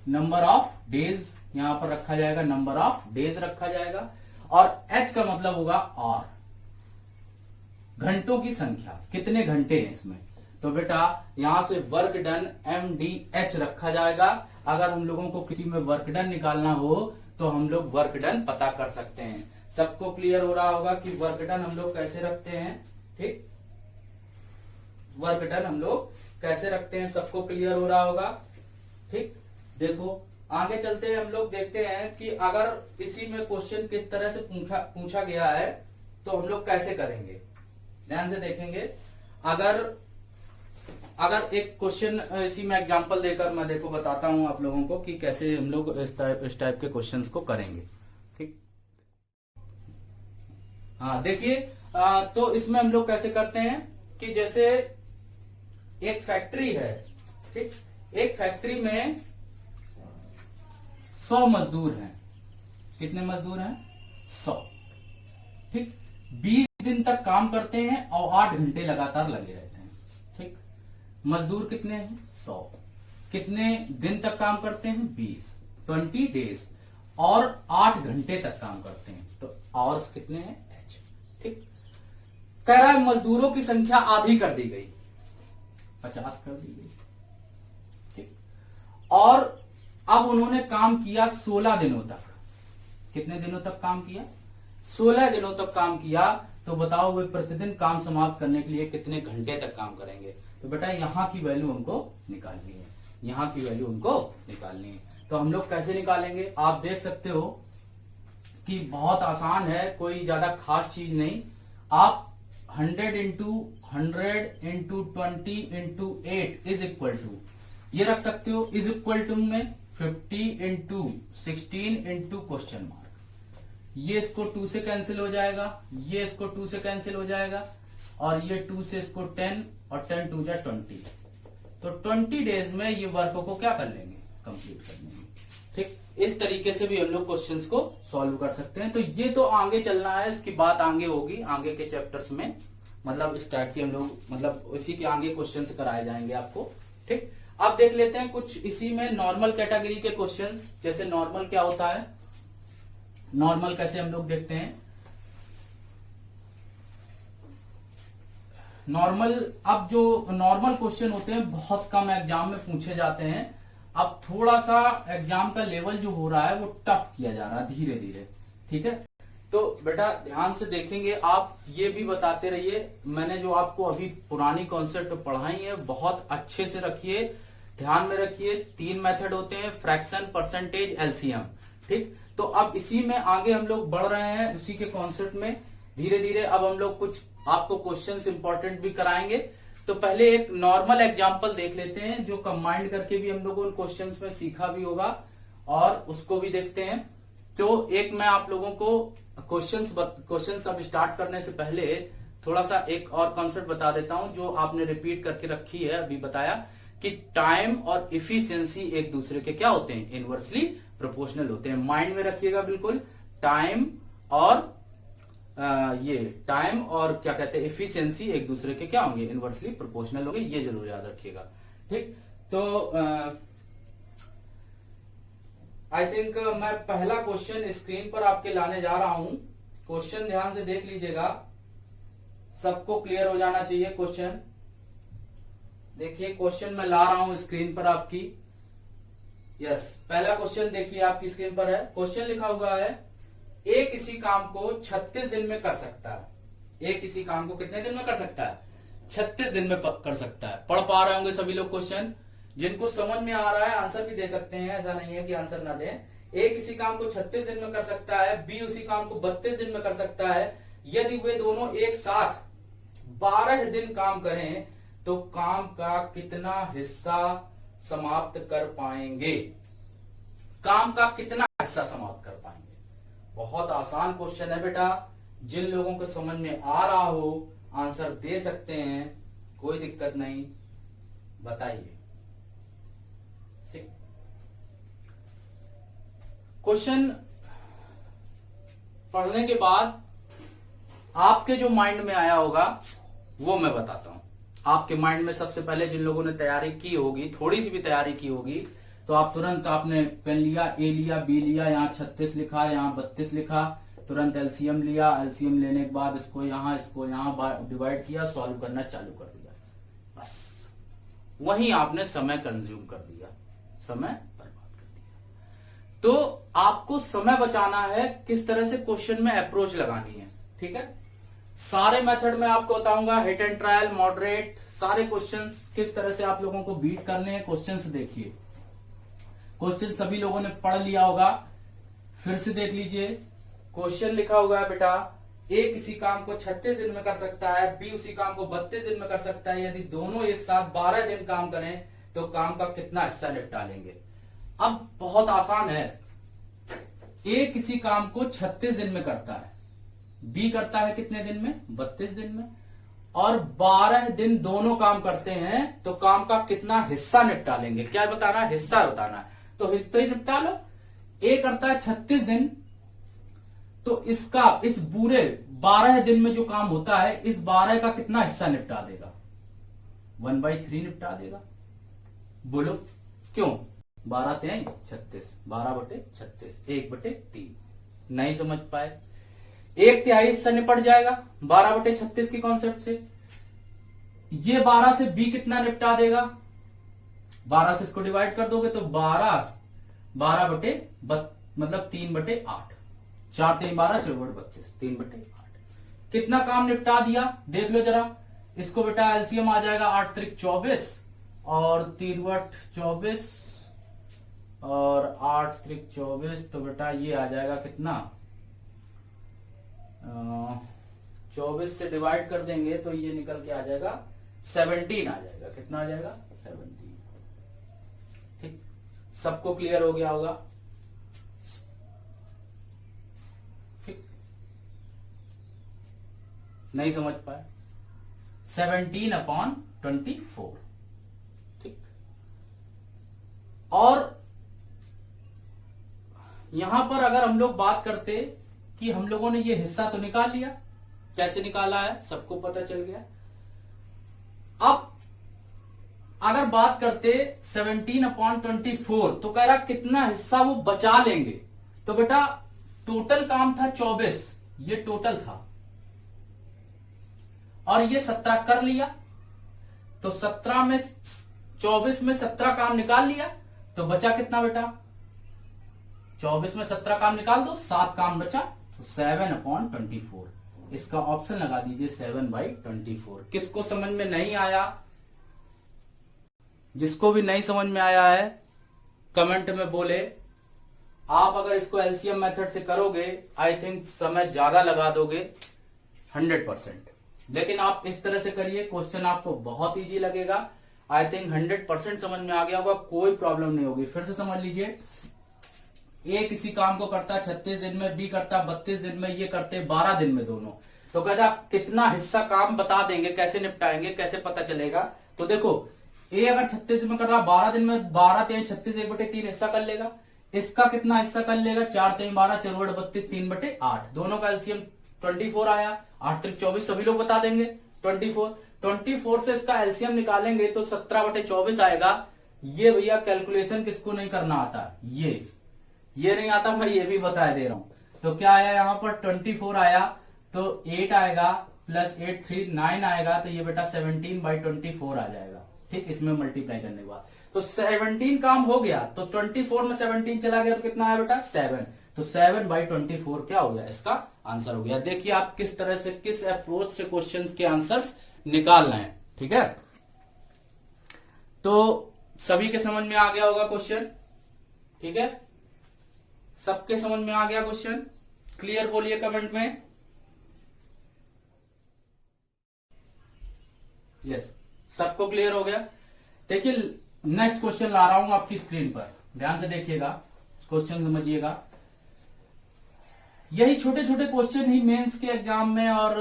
number of days यहां पर रखा जाएगा, नंबर ऑफ डेज रखा जाएगा। और h का मतलब होगा और, घंटों की संख्या, कितने घंटे हैं इसमें। तो बेटा यहां से वर्क डन mdh रखा जाएगा। अगर हम लोगों को किसी में वर्क डन निकालना हो तो हम लोग वर्क डन पता कर सकते हैं। सबको क्लियर हो रहा होगा कि वर्क डन हम लोग कैसे रखते हैं, ठीक। वर्क डन हम लोग कैसे रखते हैं, सबको क्लियर हो रहा होगा, ठीक। देखो आगे चलते हैं, हम लोग देखते हैं कि अगर इसी में क्वेश्चन किस तरह से पूछा गया है तो हम लोग कैसे करेंगे। ध्यान से देखेंगे, अगर एक क्वेश्चन इसी में एग्जांपल देकर मैं देखो बताता हूं आप लोगों को कि कैसे हम लोग इस टाइप के क्वेश्चंस को करेंगे, ठीक। हाँ देखिए, तो इसमें हम लोग कैसे करते हैं कि जैसे एक फैक्ट्री है, ठीक। एक फैक्ट्री में 100 मजदूर हैं। कितने मजदूर हैं, 100, ठीक। 20 दिन तक काम करते हैं और 8 घंटे लगातार लगे रहते हैं, ठीक। मजदूर कितने हैं, 100, कितने दिन तक काम करते हैं, 20 डेज, और 8 घंटे तक काम करते हैं, तो आवर्स कितने हैं, h, ठीक। कह रहा है मजदूरों की संख्या आधी कर दी गई, 50 कर दी गई, ठीक। और अब उन्होंने काम किया 16 दिनों तक। कितने दिनों तक काम किया, 16 दिनों तक काम किया। तो बताओ वे प्रतिदिन काम समाप्त करने के लिए कितने घंटे तक काम करेंगे। तो बेटा यहां की वैल्यू हमको निकालनी है, यहां की वैल्यू हमको निकालनी है। तो हम लोग कैसे निकालेंगे, आप देख सकते हो कि बहुत आसान है, कोई ज्यादा खास चीज नहीं। आप 100 into 100 into 20 into 8 is equal to, ये रख सकते हो, इज इक्वल टू में 50 इंटू 16 इंटू क्वेश्चन मार्क। ये इसको 2 से कैंसिल हो जाएगा, ये इसको 2 से कैंसिल हो जाएगा, और ये 2 से इसको 10, और 10 2 जा 20। तो 20 डेज में ये वर्क को क्या कर लेंगे, कंप्लीट कर लेंगे, ठीक। इस तरीके से भी हम लोग क्वेश्चंस को सॉल्व कर सकते हैं। तो ये तो आगे चलना है, इसकी बात आगे होगी, आगे के चैप्टर्स में, मतलब इस टाइप के हम लोग, मतलब इसी के आगे क्वेश्चंस कराए जाएंगे आपको, ठीक। अब देख लेते हैं कुछ इसी में नॉर्मल कैटेगरी के क्वेश्चंस। जैसे नॉर्मल क्या होता है, नॉर्मल कैसे हम लोग देखते हैं। नॉर्मल, अब जो नॉर्मल क्वेश्चन होते हैं बहुत कम एग्जाम में पूछे जाते हैं। अब थोड़ा सा एग्जाम का लेवल जो हो रहा है वो टफ किया जा रहा है धीरे धीरे, ठीक है। तो बेटा ध्यान से देखेंगे, आप ये भी बताते रहिए, मैंने जो आपको अभी पुरानी कॉन्सेप्ट पढ़ाई है बहुत अच्छे से रखिए, ध्यान में रखिए। 3 मेथड होते हैं, फ्रैक्शन, परसेंटेज, एलसीएम, ठीक। तो अब इसी में आगे हम लोग बढ़ रहे हैं, उसी के कॉन्सेप्ट में धीरे धीरे। अब हम लोग कुछ आपको क्वेश्चंस इंपॉर्टेंट भी कराएंगे। तो पहले एक नॉर्मल एग्जांपल देख लेते हैं, जो कंबाइंड करके भी हम लोगों ने क्वेश्चंस में सीखा भी होगा, और उसको भी देखते हैं। तो एक मैं आप लोगों को क्वेश्चंस अब स्टार्ट करने से पहले थोड़ा सा एक और कॉन्सेप्ट बता देता हूं, जो आपने रिपीट करके रखी है, अभी बताया कि टाइम और इफिशियंसी एक दूसरे के क्या होते हैं, इनवर्सली प्रोपोर्शनल होते हैं। माइंड में रखिएगा बिल्कुल, टाइम और ये टाइम और क्या कहते हैं एफिशिएंसी एक दूसरे के क्या होंगे, इनवर्सली प्रोपोर्शनल होंगे, ये जरूर याद रखिएगा। ठीक, तो आई थिंक मैं पहला क्वेश्चन स्क्रीन पर आपके लाने जा रहा हूं। क्वेश्चन ध्यान से देख लीजिएगा, सबको क्लियर हो जाना चाहिए क्वेश्चन। देखिए क्वेश्चन मैं ला रहा हूं स्क्रीन पर आपकी। यस, पहला क्वेश्चन देखिए आपकी स्क्रीन पर है। क्वेश्चन लिखा हुआ है ए किसी काम को 36 दिन में कर सकता है। ए किसी काम को कितने दिन में कर सकता है? 36 दिन में कर सकता है। पढ़ पा रहे होंगे सभी लोग क्वेश्चन। जिनको समझ में आ रहा है आंसर भी दे सकते हैं, ऐसा नहीं है कि आंसर ना दें। ए किसी काम को 36 दिन में कर सकता है, बी उसी काम को 32 दिन में कर सकता है। यदि वे दोनों एक साथ 12 दिन काम करें तो काम का कितना हिस्सा समाप्त कर पाएंगे? काम का कितना हिस्सा समाप्त कर पाएंगे? बहुत आसान क्वेश्चन है बेटा। जिन लोगों को समझ में आ रहा हो आंसर दे सकते हैं, कोई दिक्कत नहीं, बताइए। ठीक, क्वेश्चन पढ़ने के बाद आपके जो माइंड में आया होगा वो मैं बताता हूं। आपके माइंड में सबसे पहले जिन लोगों ने तैयारी की होगी, थोड़ी सी भी तैयारी की होगी, तो आप तुरंत आपने पेन लिया, ए लिया, बी लिया, यहाँ 36 लिखा, यहाँ 32 लिखा, तुरंत एलसीएम लिया। एलसीएम लेने के बाद इसको यहाँ डिवाइड किया, सॉल्व करना चालू कर दिया। बस वहीं आपने समय कंज्यूम कर दिया, समय बर्बाद कर दिया। तो आपको समय बचाना है, किस तरह से क्वेश्चन में अप्रोच लगानी है। ठीक है, सारे मेथड में आपको बताऊंगा, हिट एंड ट्रायल, मॉडरेट, सारे क्वेश्चंस किस तरह से आप लोगों को बीट करने हैं। क्वेश्चंस देखिए, क्वेश्चन सभी लोगों ने पढ़ लिया होगा, फिर से देख लीजिए। क्वेश्चन लिखा हुआ है बेटा, ए किसी काम को 36 दिन में कर सकता है, बी उसी काम को 32 दिन में कर सकता है। यदि दोनों एक साथ 12 दिन काम करें तो काम का कितना हिस्सा निपटा लेंगे? अब बहुत आसान है। ए किसी काम को 36 दिन में करता है, बी करता है कितने दिन में? 32 दिन में, और 12 दिन दोनों काम करते हैं तो काम का कितना हिस्सा निपटा लेंगे? क्या बताना है? हिस्सा बताना है। तो हिस्सा ही निपटा लो। ए करता है 36 दिन, तो इसका इस पूरे 12 दिन में जो काम होता है, इस 12 का कितना हिस्सा निपटा देगा? 1/3 निपटा देगा। बोलो क्यों? 12 3 36, 12/36, 1/3। नहीं समझ पाए? 1/3 हिस्सा निपट जाएगा 12/36 की कॉन्सेप्ट से। ये 12 से बी कितना निपटा देगा? 12 से इसको डिवाइड कर दोगे तो 12 मतलब 3/8, 4 3 12, 4/32, 3/8। कितना काम निपटा दिया देख लो जरा। इसको बेटा एलसीएम आ जाएगा 8 3 24 और 3 24 और 8 3 24, तो बेटा ये आ जाएगा कितना? 24 से डिवाइड कर देंगे तो ये निकल के आ जाएगा 17 आ जाएगा। कितना आ जाएगा? 17। ठीक, सबको क्लियर हो गया होगा? ठीक, नहीं समझ पाए? 17/24। ठीक, और यहां पर अगर हम लोग बात करते कि हम लोगों ने ये हिस्सा तो निकाल लिया, कैसे निकाला है सबको पता चल गया। अब अगर बात करते 17/24, तो कह रहा कितना हिस्सा वो बचा लेंगे। तो बेटा टोटल काम था 24, ये टोटल था, और ये 17 कर लिया, तो 17 में 24 में 17 काम निकाल लिया, तो बचा कितना बेटा? 24 में 17 काम निकाल दो, 7 काम बचा, तो 7/24। इसका ऑप्शन लगा दीजिए 7/24। किसको समझ में नहीं आया? जिसको भी नहीं समझ में आया है कमेंट में बोले। आप अगर इसको एलसीएम मेथड से करोगे, आई थिंक समय ज्यादा लगा दोगे 100%, लेकिन आप इस तरह से करिए, क्वेश्चन आपको बहुत इजी लगेगा। आई थिंक 100% समझ में आ गया होगा, कोई प्रॉब्लम नहीं होगी। फिर से समझ लीजिए, ए किसी काम को करता है 36 दिन में, बी करता है 32 दिन में, ये करते हैं 12 दिन में दोनों। तो कहता कितना हिस्सा काम बता देंगे, कैसे निपटाएंगे, कैसे पता चलेगा? तो देखो ए अगर 36 दिन में कर रहा, 12 दिन में 12 3 36, 1/3 हिस्सा कर लेगा। इसका कितना हिस्सा कर लेगा? 4 3 12, 4/32, 3/8। दोनों का एलसीएम 24 आया, 8 त्रिक 24 सभी लोग बता देंगे 24। 24 से इसका एलसीएम निकालेंगे तो 17/24 आएगा। ये भैया कैलकुलेशन किसको नहीं करना आता, ये नहीं आता, मैं ये भी बता दे रहा हूं। तो क्या आया यहाँ पर 24 आया तो 8 आएगा प्लस 8 3 9 आएगा, तो ये बेटा 17/24 आ जाएगा। ठीक, इसमें मल्टीप्लाई करने के बाद तो 17 काम हो गया, तो 24 में 17 चला गया तो कितना आया बेटा 7, तो 7/24 क्या हो गया, इसका आंसर हो गया। देखिए आप किस तरह से, किस अप्रोच से क्वेश्चंस के आंसर्स निकाल रहे हैं। ठीक है, तो सभी के समझ में आ गया होगा क्वेश्चन। ठीक है, सबके समझ में आ गया क्वेश्चन, क्लियर बोलिए कमेंट में। यस, सबको क्लियर हो गया। देखिए नेक्स्ट क्वेश्चन ला रहा हूं आपकी स्क्रीन पर, ध्यान से देखिएगा, क्वेश्चन समझिएगा। यही छोटे छोटे क्वेश्चन ही मेंस के एग्जाम में और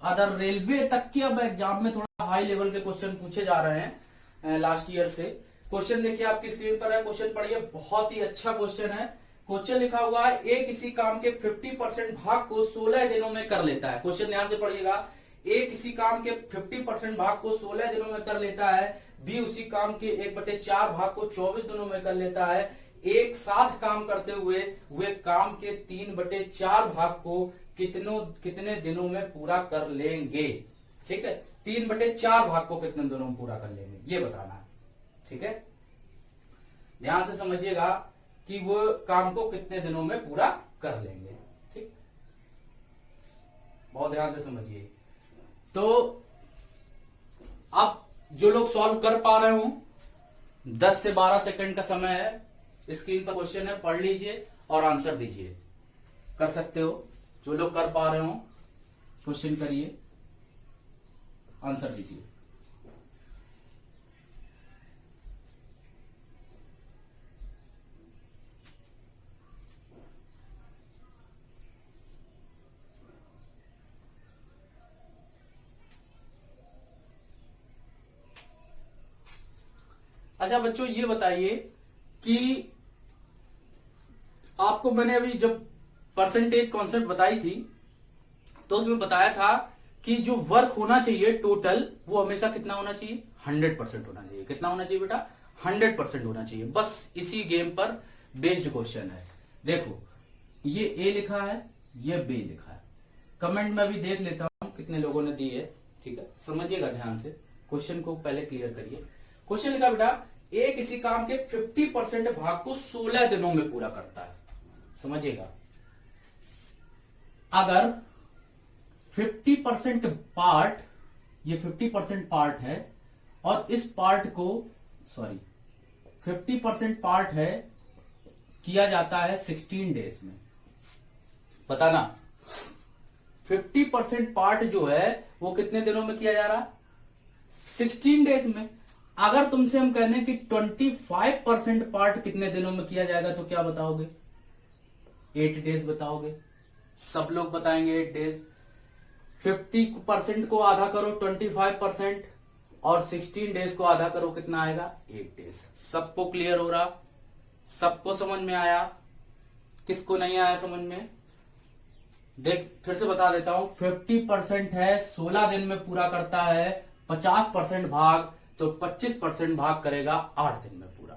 अदर रेलवे तक के अब एग्जाम में थोड़ा हाई लेवल के क्वेश्चन पूछे जा रहे हैं लास्ट ईयर से। क्वेश्चन देखिए आपकी स्क्रीन पर है, क्वेश्चन पढ़िए, बहुत ही अच्छा क्वेश्चन है। क्वेश्चन लिखा हुआ है ए किसी काम के 50% भाग को 16 दिनों में कर लेता है। क्वेश्चन ध्यान से पढ़िएगा, ए किसी काम के 50% भाग को 16 दिनों में कर लेता है, बी उसी काम के 1/4 भाग को 24 दिनों में कर लेता है, एक साथ काम करते हुए वे काम के 3/4 भाग को कितने दिनों में पूरा कर लेंगे। ठीक है, 3/4 भाग को कितने दिनों में पूरा कर लेंगे, ये बताना है। ठीक है, ध्यान से समझिएगा कि वो काम को कितने दिनों में पूरा कर लेंगे। ठीक, बहुत ध्यान से समझिए। तो अब जो लोग सॉल्व कर पा रहे हो, 10 से 12 सेकंड का समय है, स्क्रीन पर क्वेश्चन है, पढ़ लीजिए और आंसर दीजिए। कर सकते हो, जो लोग कर पा रहे हो क्वेश्चन करिए, आंसर दीजिए। अच्छा बच्चों ये बताइए कि आपको मैंने अभी जब परसेंटेज कॉन्सेप्ट बताई थी तो उसमें बताया था कि जो वर्क होना चाहिए टोटल वो हमेशा कितना होना चाहिए, 100% होना चाहिए। कितना होना चाहिए बेटा, 100% होना चाहिए। बस इसी गेम पर बेस्ड क्वेश्चन है। देखो ये ए लिखा है, ये बी लिखा है। कमेंट में भी देख लेता हूं कितने लोगों ने दी है। ठीक है, समझिएगा ध्यान से, क्वेश्चन को पहले क्लियर करिए। क्वेश्चन लिखा बेटा, ए किसी काम के 50% भाग को 16 दिनों में पूरा करता है। समझिएगा, अगर 50% पार्ट, ये 50% पार्ट है और इस पार्ट को 50% पार्ट है किया जाता है 16 डेज में। बताना 50% पार्ट जो है वो कितने दिनों में किया जा रहा है, 16 डेज में। अगर तुमसे हम कहने कि 25% पार्ट कितने दिनों में किया जाएगा तो क्या बताओगे, 8 डेज बताओगे। सब लोग बताएंगे 8 डेज। 50% को आधा करो 25% और 16 डेज को आधा करो, कितना आएगा 8 डेज। सबको क्लियर हो रहा, सबको समझ में आया, किसको नहीं आया समझ में, देख फिर से बता देता हूं। 50% है 16 दिन में पूरा करता है, 50% भाग तो 25% भाग करेगा 8 दिन में पूरा।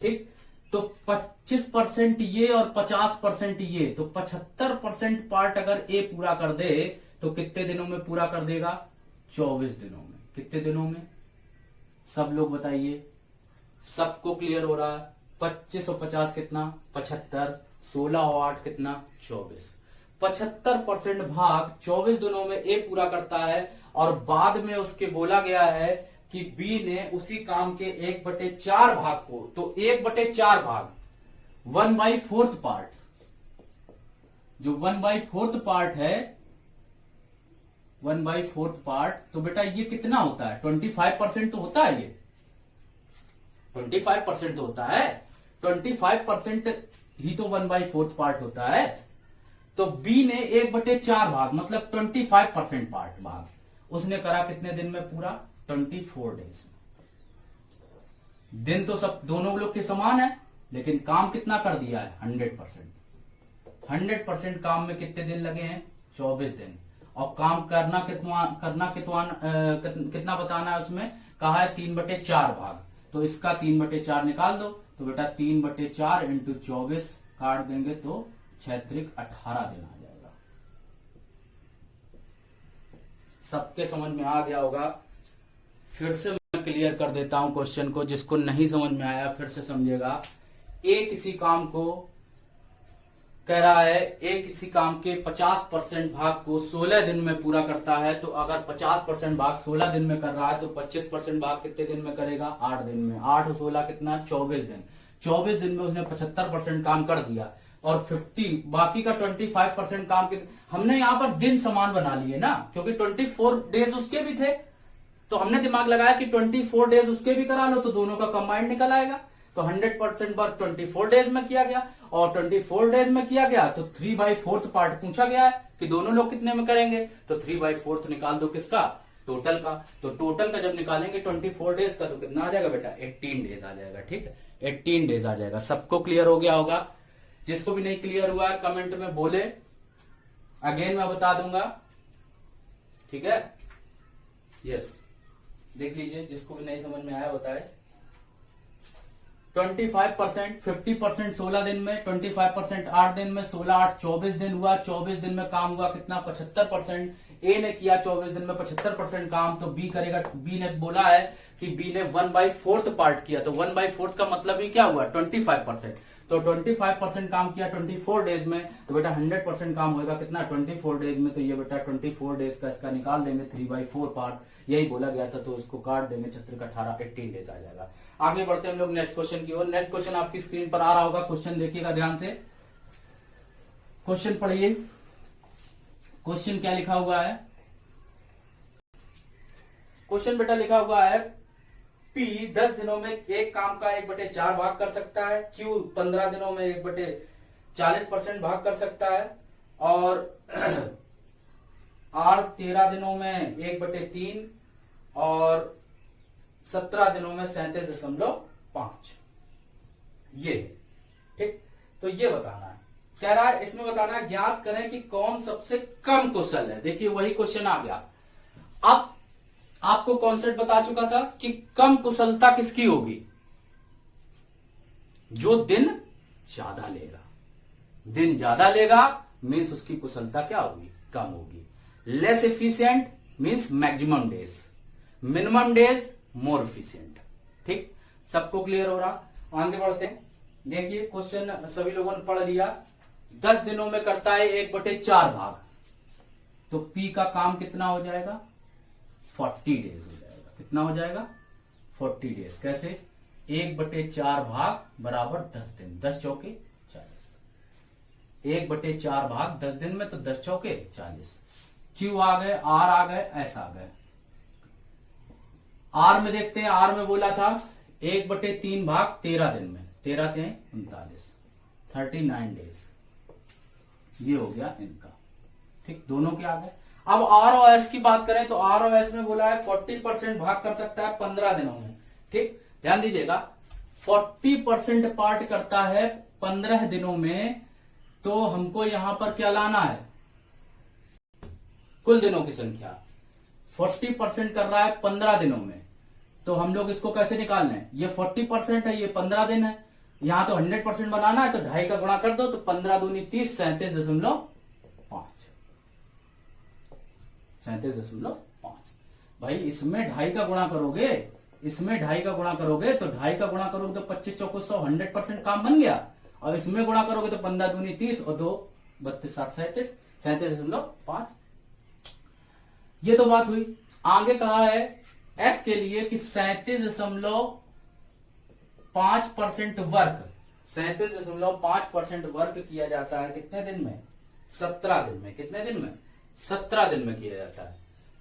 ठीक, तो 25% ये और 50% ये, तो 75% पार्ट अगर ए पूरा कर दे तो कितने दिनों में पूरा कर देगा, 24 दिनों में। कितने दिनों में, सब लोग बताइए, सबको क्लियर हो रहा है। 25 और 50 कितना, 75, 16 और 8 कितना, 24। 75% भाग 24 दिनों में ए पूरा करता है और बाद में उसके बोला गया है कि बी ने उसी काम के 1/4 भाग को, तो 1/4 भाग 1/4 पार्ट, जो 1/4 पार्ट है, 1/4 पार्ट, तो बेटा ये कितना होता है, 25% तो होता है, ये 25% तो होता है, 25% ही तो 1/4 पार्ट होता है। तो बी ने 1/4 भाग मतलब 25% पार्ट भाग उसने करा कितने दिन में पूरा, 24 डेज में। दिन तो सब दोनों लोग के समान है, लेकिन काम कितना कर दिया है, 100%। 100% काम में कितने दिन लगे हैं, 24 दिन। और काम कितना बताना है उसमें, कहा है 3/4 भाग, तो इसका 3/4 निकाल दो, तो बेटा 3/4 इंटू 24 काट देंगे तो 6×18 दिन आ जाएगा। सबके समझ में आ गया होगा। फिर से मैं क्लियर कर देता हूं क्वेश्चन को, जिसको नहीं समझ में आया फिर से समझिएगा। ए किसी काम को कह रहा है, ए किसी काम के 50% भाग को 16 दिन में पूरा करता है, तो अगर 50% भाग 16 दिन में कर रहा है तो 25% भाग कितने दिन में करेगा, 8 दिन में। 8 और 16 कितना, 24 दिन। 24 दिन में उसने 75% काम कर दिया, और 50 बाकी का 25% काम के, हमने यहां पर दिन समान बना लिए ना, क्योंकि 24 डेज उसके भी थे, तो हमने दिमाग लगाया कि 24 डेज उसके भी करा लो, तो दोनों का कंबाइंड निकल आएगा। तो 100% वर्क 24 डेज में किया गया, और 24 डेज में किया गया तो 3/4 पार्ट पूछा गया है कि दोनों लोग कितने में करेंगे, तो 3/4 निकाल दो किसका, टोटल का। तो टोटल का जब निकालेंगे 24 डेज का, तो कितना आ जाएगा बेटा, 18 डेज आ जाएगा। ठीक है, 18 डेज आ जाएगा। सबको क्लियर हो गया होगा। जिसको भी नहीं क्लियर हुआ है कमेंट में बोले, अगेन मैं बता दूंगा। ठीक है, यस, देख लीजिए, जिसको भी नहीं समझ में आया बताए। 25%, 50% 16 दिन में, 25% 8 दिन में, 16 8 24 दिन हुआ। 24 दिन में काम हुआ कितना, 75%। ए ने किया 24 दिन में 75% काम, तो बी करेगा। बी ने बोला है कि बी ने 1/4 पार्ट किया, तो 1/4 का मतलब ही क्या हुआ, 25%। तो 25% काम किया 24 डेज में, तो बेटा 100% काम होगा कितना, 24 डेज में। तो ये बेटा 24 डेज का इसका निकाल देंगे 3/4 पार्ट, यही बोला गया था, तो उसको काट देंगे 6×18, 18 डेज आ जाएगा। आगे बढ़ते हैं हम लोग नेक्स्ट क्वेश्चन की ओर। नेक्स्ट क्वेश्चन आपकी स्क्रीन पर आ रहा होगा, क्वेश्चन देखिएगा ध्यान से, क्वेश्चन पढ़िए। क्वेश्चन क्या लिखा हुआ है, क्वेश्चन बेटा लिखा हुआ है, P 10 दिनों में एक काम का 1/4 भाग कर सकता है, Q 15 दिनों में 1/40% भाग कर सकता है, और R 13 दिनों में 1/3 और 17 दिनों में 37.5। ये ठीक, तो ये बताना है, कह रहा है इसमें बताना है, ज्ञात करें कि कौन सबसे कम कुशल है। देखिए वही क्वेश्चन आ गया। अब आपको कॉन्सेप्ट बता चुका था कि कम कुशलता किसकी होगी, जो दिन ज्यादा लेगा। दिन ज्यादा लेगा मीन्स उसकी कुशलता क्या होगी, कम होगी। Less efficient means maximum days, minimum days more efficient. ठीक, सबको क्लियर हो रहा। आगे बढ़ते हैं। देखिए क्वेश्चन सभी लोगों ने पढ़ लिया। 10 दिनों में करता है 1/4 भाग, तो P का काम कितना हो जाएगा, 40 डेज हो जाएगा। कितना हो जाएगा, 40 डेज। कैसे, 1/4 भाग बराबर 10 दिन, 10 चौके 40। 1/4 भाग 10 दिन में, तो 10 चौके 40। Q आ गए, R आ गए, S आ गए। R में देखते हैं, R में बोला था 1/3 भाग 13 दिन में, 13 3 39, 39 डेज। ये हो गया इनका। ठीक, दोनों के आ गए। अब आर और एस की बात करें तो आर और एस में बोला है 40% भाग कर सकता है 15 दिनों में। ठीक, ध्यान दीजिएगा, 40% पार्ट करता है 15 दिनों में, तो हमको यहां पर क्या लाना है, कुल दिनों की संख्या। 40% कर रहा है 15 दिनों में, तो हम लोग इसको कैसे निकालना है, ये 40% है, ये 15 दिन है, यहां तो 100% बनाना है, तो 2.5 का गुणा कर दो, तो 15 दूनी 30, 37.5। 37.5। भाई इसमें 2.5 का गुणा करोगे, इसमें 2.5 का गुणा करोगे, तो 2.5 का गुणा करोगे तो 25 चौको 100, 100% काम बन गया। और इसमें गुणा करोगे तो 15 दूनी 30 और 2 32 7 37, 37.5। ये तो बात हुई। आगे कहा है एस के लिए कि 37.5% वर्क, 37.5% वर्क किया जाता है कितने दिन में, 17 दिन में। कितने दिन में, 17 दिन में किया जाता है।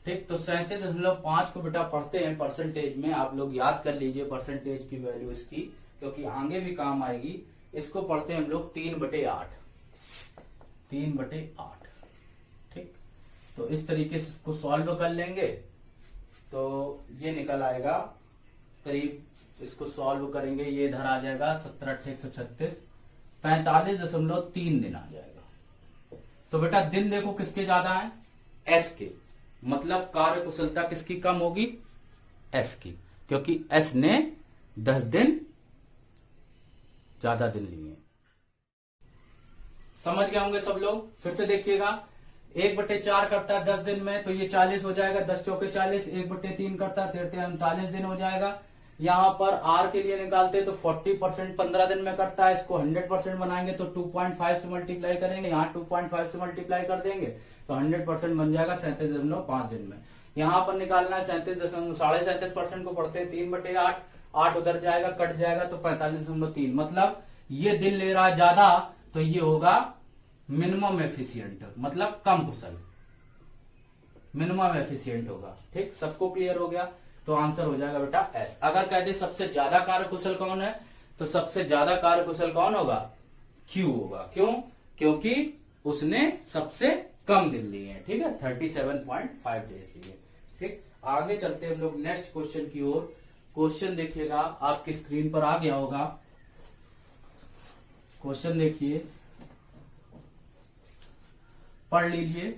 ठीक, तो 37.5 को बेटा पढ़ते हैं परसेंटेज में, आप लोग याद कर लीजिए परसेंटेज की वैल्यू इसकी, क्योंकि आगे भी काम आएगी। इसको पढ़ते हैं हम लोग 3/8, 3/8। ठीक, तो इस तरीके से इसको सॉल्व कर लेंगे तो ये निकल आएगा करीब, इसको सॉल्व करेंगे, ये इधर आ जाएगा 17 8 136, 45.3 दिन आ जाएगा। तो बेटा दिन देखो किसके ज्यादा है, एस के, मतलब कार्य कुशलता किसकी कम होगी, एस की, क्योंकि एस ने 10 दिन ज्यादा दिन लिए। समझ गए होंगे सब लोग। फिर से देखिएगा, 1/4 करता है 10 दिन में तो ये 40 हो जाएगा, 10 चौके 40, 1/3 करता है 39 दिन हो जाएगा। यहां पर आर के लिए निकालते हैं तो 40% 15 दिन में करता है, इसको 100% बनाएंगे तो 2.5 से मल्टीप्लाई करेंगे, यहाँ 2.5 से मल्टीप्लाई कर देंगे तो 100% बन जाएगा 37.5 दिन में। यहां पर निकालना है 37.5% को पढ़ते हैं 3/8, 8 उधर जाएगा कट जाएगा तो 45.3, मतलब ये दिन ले रहा है ज्यादा तो ये होगा मिनिमम एफिशिएंट, मतलब कम कुशल, मिनिमम एफिशिएंट होगा। ठीक, सबको क्लियर हो गया, तो आंसर हो जाएगा बेटा एस। अगर कहते सबसे ज्यादा कार्यकुशल कौन है, तो सबसे ज्यादा कार्यकुशल कौन होगा, क्यू होगा। क्यों, क्योंकि उसने सबसे कम दिन लिए हैं। ठीक है, 37.5 डेज लिए। ठीक, आगे चलते हैं हम लोग नेक्स्ट क्वेश्चन की ओर। क्वेश्चन देखिएगा, आपकी स्क्रीन पर आ गया होगा। क्वेश्चन देखिए, पढ़ लीजिए,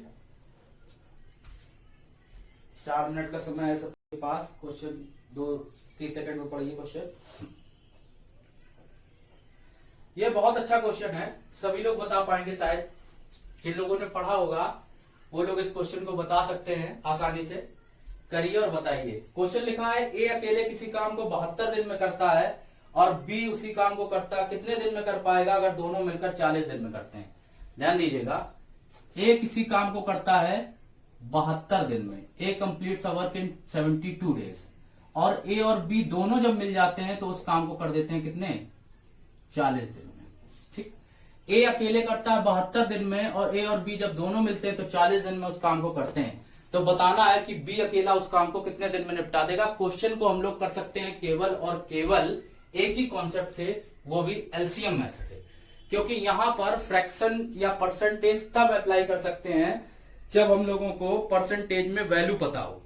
4 मिनट का समय है सबके पास। क्वेश्चन 2-3 सेकंड में पढ़िए क्वेश्चन। ये बहुत अच्छा क्वेश्चन है, सभी लोग बता पाएंगे शायद। जिन लोगों ने पढ़ा होगा वो लोग इस क्वेश्चन को बता सकते हैं आसानी से। करिए और बताइए। क्वेश्चन लिखा है, ए अकेले किसी काम को 72 दिन में करता है और बी उसी काम को करता कितने दिन में कर पाएगा अगर दोनों मिलकर 40 दिन में करते हैं। ध्यान दीजिएगा, ए किसी काम को करता है 72 दिन में, ए कंप्लीट्स वर्क इन 72 डेज, और ए और बी दोनों जब मिल जाते हैं तो उस काम को कर देते हैं कितने, 40 दिन में। ठीक, ए अकेले करता है 72 दिन में और ए और बी जब दोनों मिलते हैं तो 40 दिन में उस काम को करते हैं। तो बताना है कि बी अकेला उस काम को कितने दिन में निपटा देगा। क्वेश्चन को हम लोग कर सकते हैं केवल और केवल एक ही कॉन्सेप्ट से, वो भी एलसीएम मेथड से, क्योंकि यहां पर फ्रैक्शन या परसेंटेज तब अप्लाई कर सकते हैं जब हम लोगों को परसेंटेज में वैल्यू पता हो।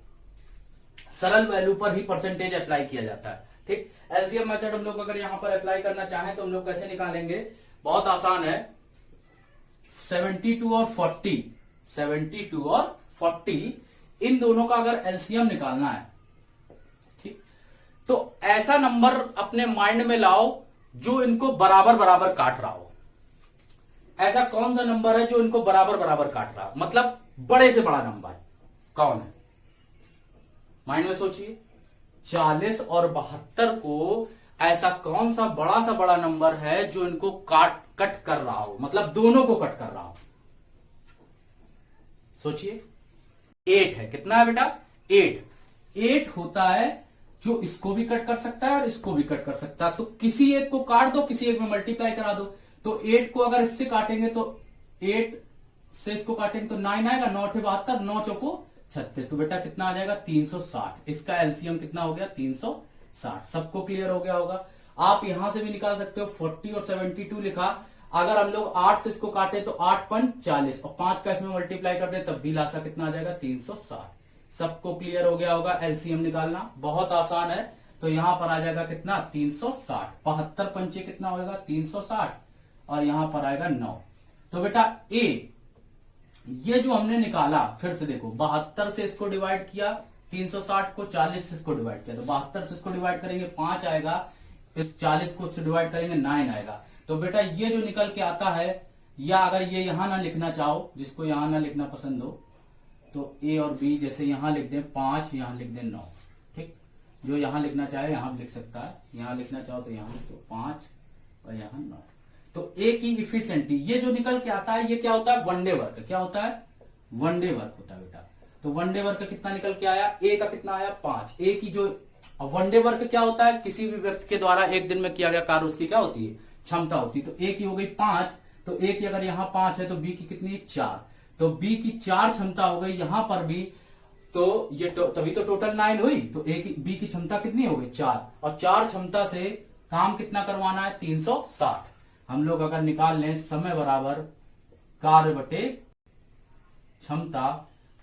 सरल वैल्यू पर ही परसेंटेज अप्लाई किया जाता है। ठीक, एलसीएम मेथड हम लोग अगर यहां पर अप्लाई करना चाहें तो हम लोग कैसे निकालेंगे, बहुत आसान है। 72 और 40, 72 और 40 इन दोनों का अगर एलसीएम निकालना है, ठीक, तो ऐसा नंबर अपने माइंड में लाओ जो इनको बराबर बराबर काट रहा हो। ऐसा कौन सा नंबर है जो इनको बराबर बराबर काट रहा है, मतलब बड़े से बड़ा नंबर कौन है, माइंड में सोचिए। 40 और 72 को ऐसा कौन सा बड़ा नंबर है जो इनको कट कर रहा हो, मतलब दोनों को कट कर रहा हो। सोचिए, 8 है, कितना है बेटा, 8 होता है जो इसको भी कट कर सकता है और इसको भी कट कर सकता है। तो किसी एक को काट दो, किसी एक में मल्टीप्लाई करा दो। तो 8 को अगर इससे काटेंगे तो 8 से इसको काटेंगे तो 9 आएगा, 9 8 72, 9 चौको 36, तो बेटा कितना आ जाएगा 360। इसका एलसीएम कितना हो गया 360। सबको क्लियर हो गया होगा। आप यहां से भी निकाल सकते हो, 40 और 72 लिखा, अगर हम लोग 8 से इसको काटे तो 8 5 40 और 5 का इसमें मल्टीप्लाई कर दे तब भी लासा कितना आ जाएगा 360। सबको क्लियर हो गया होगा। एलसीएम निकालना बहुत आसान है। तो यहां पर आ जाएगा कितना 360, 75 पंचे कितना होगा 360 और यहां पर आएगा 9। तो बेटा ए ये जो हमने निकाला, फिर से देखो 72 से इसको डिवाइड किया, 360 को 40 से इसको डिवाइड किया, तो 72 से इसको डिवाइड करेंगे 5 आएगा, इस 40 को इससे डिवाइड करेंगे 9 आएगा। तो बेटा ये जो निकल के आता है, या अगर ये यहां ना लिखना चाहो, जिसको यहां ना लिखना पसंद हो, तो ए और बी जैसे यहां लिख दें 5, यहां लिख दें 9। ठीक, जो यहां लिखना चाहे यहां भी लिख सकता है, यहां लिखना चाहो तो यहां लिख दो 5 और यहां 9। तो ए की इफिशिएंटी ये जो निकल के आता है, ये क्या होता है वनडे वर्क। क्या होता है वनडे वर्क होता है बेटा। तो वनडे वर्क कितना निकल के आया, ए का कितना आया 5। ए की जो वनडे वर्क क्या होता है, किसी भी व्यक्ति के द्वारा एक दिन में किया गया कार्य, उसकी क्या होती है क्षमता होती है। तो ए की हो गई 5, तो ए की अगर यहां 5 है तो बी की कितनी 4, तो बी की 4 क्षमता हो गई यहां पर भी, तो ये तभी तो टोटल 9 हुई। तो ए की बी की क्षमता कितनी हो गई 4, और 4 क्षमता से काम कितना करवाना है 360। हम लोग अगर निकाल लें समय बराबर कार्य बटे क्षमता,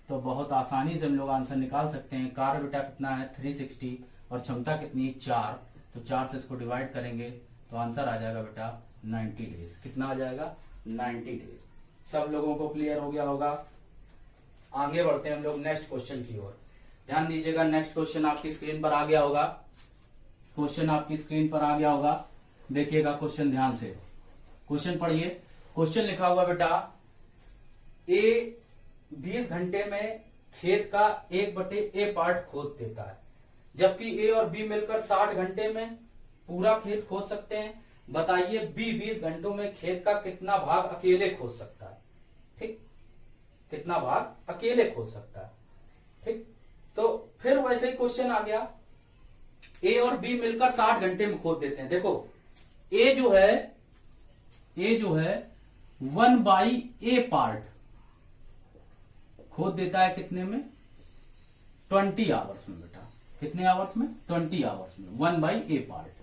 तो बहुत आसानी से हम लोग आंसर निकाल सकते हैं। कार्य बेटा कितना है 360 और क्षमता कितनी 4, तो 4 से इसको डिवाइड करेंगे तो आंसर आ जाएगा बेटा 90 डेज। कितना आ जाएगा 90 डेज। सब लोगों को क्लियर हो गया होगा। आगे बढ़ते हैं हम लोग नेक्स्ट क्वेश्चन की ओर। ध्यान दीजिएगा, नेक्स्ट क्वेश्चन आपकी स्क्रीन पर आ गया होगा। क्वेश्चन आपकी स्क्रीन पर आ गया होगा, देखिएगा क्वेश्चन ध्यान से। क्वेश्चन पढ़िए। क्वेश्चन लिखा हुआ बेटा, ए 20 घंटे में खेत का 1/a पार्ट खोद देता है, जबकि ए और बी मिलकर 60 घंटे में पूरा खेत खोद सकते हैं। बताइए बी 20 घंटों में खेत का कितना भाग अकेले खोद सकता है। ठीक, कितना भाग अकेले खोद सकता है। ठीक, तो फिर वैसे ही क्वेश्चन आ गया, ए और बी मिलकर 60 घंटे में खोद देते हैं। देखो ए जो है 1/a पार्ट खोद देता है कितने में, 20 आवर्स में बेटा। कितने आवर्स में, 20 आवर्स में 1/a पार्ट।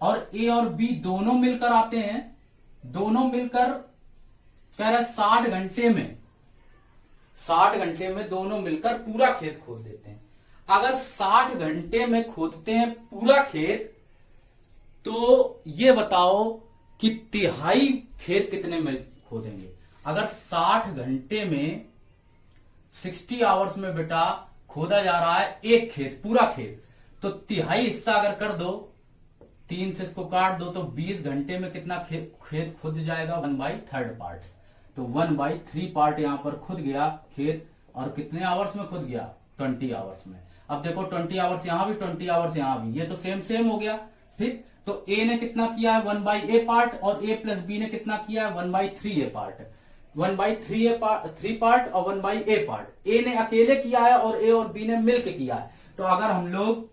और ए और बी दोनों मिलकर आते हैं, दोनों मिलकर कह रहा है 60 घंटे में, 60 घंटे में दोनों मिलकर पूरा खेत खोद देते हैं। अगर 60 घंटे में खोदते हैं पूरा खेत, तो ये बताओ कि तिहाई खेत कितने में खोदेंगे। अगर 60 घंटे में 60 आवर्स में बेटा खोदा जा रहा है एक खेत, पूरा खेत, तो तिहाई हिस्सा अगर कर दो, 3 से इसको काट दो, तो 20 घंटे में कितना खेत खुद जाएगा, 1/3 पार्ट। तो 1/3 पार्ट यहां पर खुद गया खेत, और कितने आवर्स में खुद गया, 20 आवर्स में। अब देखो 20 आवर्स यहां भी, 20 आवर्स यहां भी, ये तो सेम हो गया। ठीक, तो ए ने कितना किया है, 1/a पार्ट, और a प्लस बी ने कितना किया है, 1/3a पार्ट। 1/3 पार्ट और 1/a पार्ट ए ने अकेले किया है और ए और बी ने मिलके किया है। तो अगर हम लोग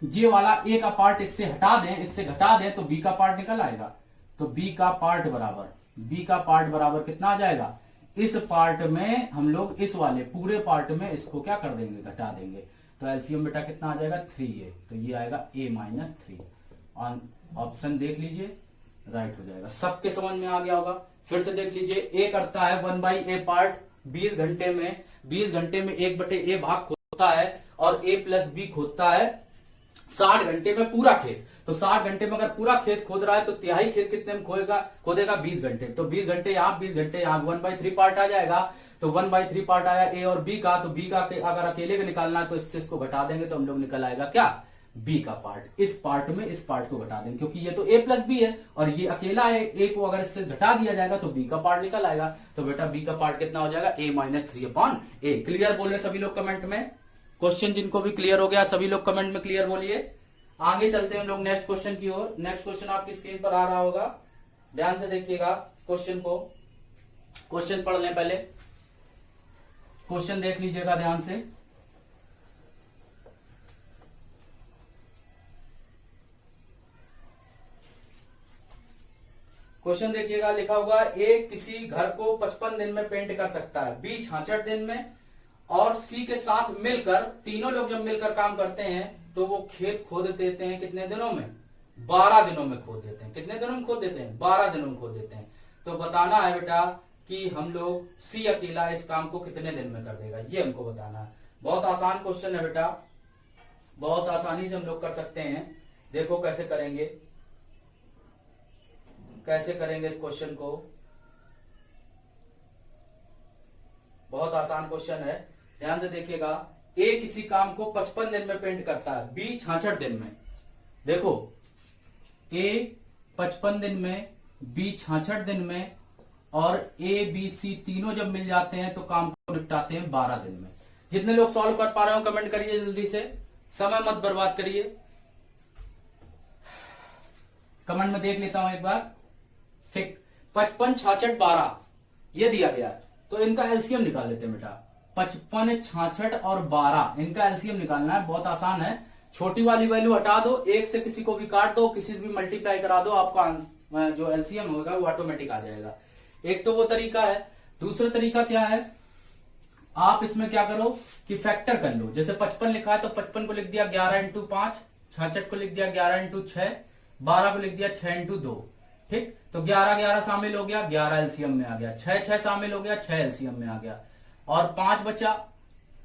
ये वाला ए का पार्ट इससे हटा दें, इससे घटा दें, तो बी का पार्ट निकल आएगा। तो बी का पार्ट बराबर कितना आ जाएगा, इस पार्ट में हम लोग इस वाले पूरे पार्ट में इसको क्या कर देंगे, घटा देंगे। तो एलसीएम बेटा कितना आ जाएगा, 3a। तो ये आएगा a-3। ऑप्शन देख लीजिए, राइट हो जाएगा। सबके समझ में आ गया होगा। फिर से देख लीजिए, ए करता है 1/a पार्ट 20 घंटे में, 20 घंटे में 1/a भाग खोदता है, और a प्लस बी खोदता है 60 घंटे में पूरा खेत। तो 60 घंटे में अगर पूरा खेत खोद रहा है, तो तिहाई खेत कितने में खोदेगा 20 घंटे। तो 20 घंटे यहां, 20 घंटे यहां, 1/3 पार्ट आ जाएगा। तो 1/3 पार्ट आया ए और बी का, तो बी का अगर अकेले का निकालना है, तो इससे इसको घटा देंगे, तो हम लोग निकल आएगा क्या, बी का पार्ट। इस पार्ट में इस पार्ट को घटा देंगे, क्योंकि ये तो ए प्लस बी है और ये अकेला है। ए को अगर इससे घटा दिया जाएगा तो बी का पार्ट निकल आएगा। तो बेटा बी का पार्ट कितना हो जाएगा, a-3/a। क्लियर बोले सभी लोग कमेंट में। क्वेश्चन जिनको भी क्लियर हो गया सभी लोग कमेंट में क्लियर बोलिए। आगे चलते हैं हम लोग नेक्स्ट क्वेश्चन की ओर। नेक्स्ट क्वेश्चन आपकी स्क्रीन पर आ रहा होगा, ध्यान से देखिएगा क्वेश्चन को। क्वेश्चन पढ़ लें पहले, क्वेश्चन देख लीजिएगा ध्यान से। क्वेश्चन देखिएगा, लिखा हुआ ए किसी घर को 55 दिन में पेंट कर सकता है, बी 66 दिन में, और सी के साथ मिलकर, तीनों लोग जब मिलकर काम करते हैं तो वो खेत खोद देते हैं कितने दिनों में, 12 दिनों में खोद देते हैं। कितने दिनों में खोद देते हैं, 12 दिनों में खोद देते हैं। तो बताना है बेटा कि हम लोग सी अकेला इस काम को कितने दिन में कर देगा, ये हमको बताना है। बहुत आसान क्वेश्चन है बेटा, बहुत आसानी से हम लोग कर सकते हैं। देखो कैसे करेंगे, कैसे करेंगे इस क्वेश्चन को। बहुत आसान क्वेश्चन है, ध्यान से देखिएगा। ए किसी काम को 55 दिन में पेंट करता है, बी 66 दिन में। देखो ए 55 दिन में, बी 66 दिन में, और ए बी सी तीनों जब मिल जाते हैं तो काम को निपटाते हैं 12 दिन में। जितने लोग सॉल्व कर पा रहे हो कमेंट करिए जल्दी से, समय मत बर्बाद करिए। कमेंट में देख लेता हूं एक बार। ठीक, 55, 66, 12 ये दिया गया है, तो इनका एलसीएम निकाल लेते हैं बेटा। 55, 66 और 12 इनका एलसीएम निकालना है, बहुत आसान है। छोटी वाली वैल्यू हटा दो, एक से किसी को भी काट दो, किसी से भी मल्टीप्लाई करा दो, आपका जो एलसीएम होगा वो ऑटोमेटिक आ जाएगा। एक तो वो तरीका है। दूसरा तरीका क्या है, आप इसमें क्या करो कि फैक्टर कर लो। जैसे 55 लिखा है तो 55 को लिख दिया 11 इंटू 5, 66 को लिख दिया 11 इंटू 6, 12 को लिख दिया 6 इंटू 2। ठीक, तो 11 11 शामिल हो गया, 11 एलसीएम में आ गया। 6 6 शामिल हो गया, 6 एलसीएम में आ गया। और 5 बचा,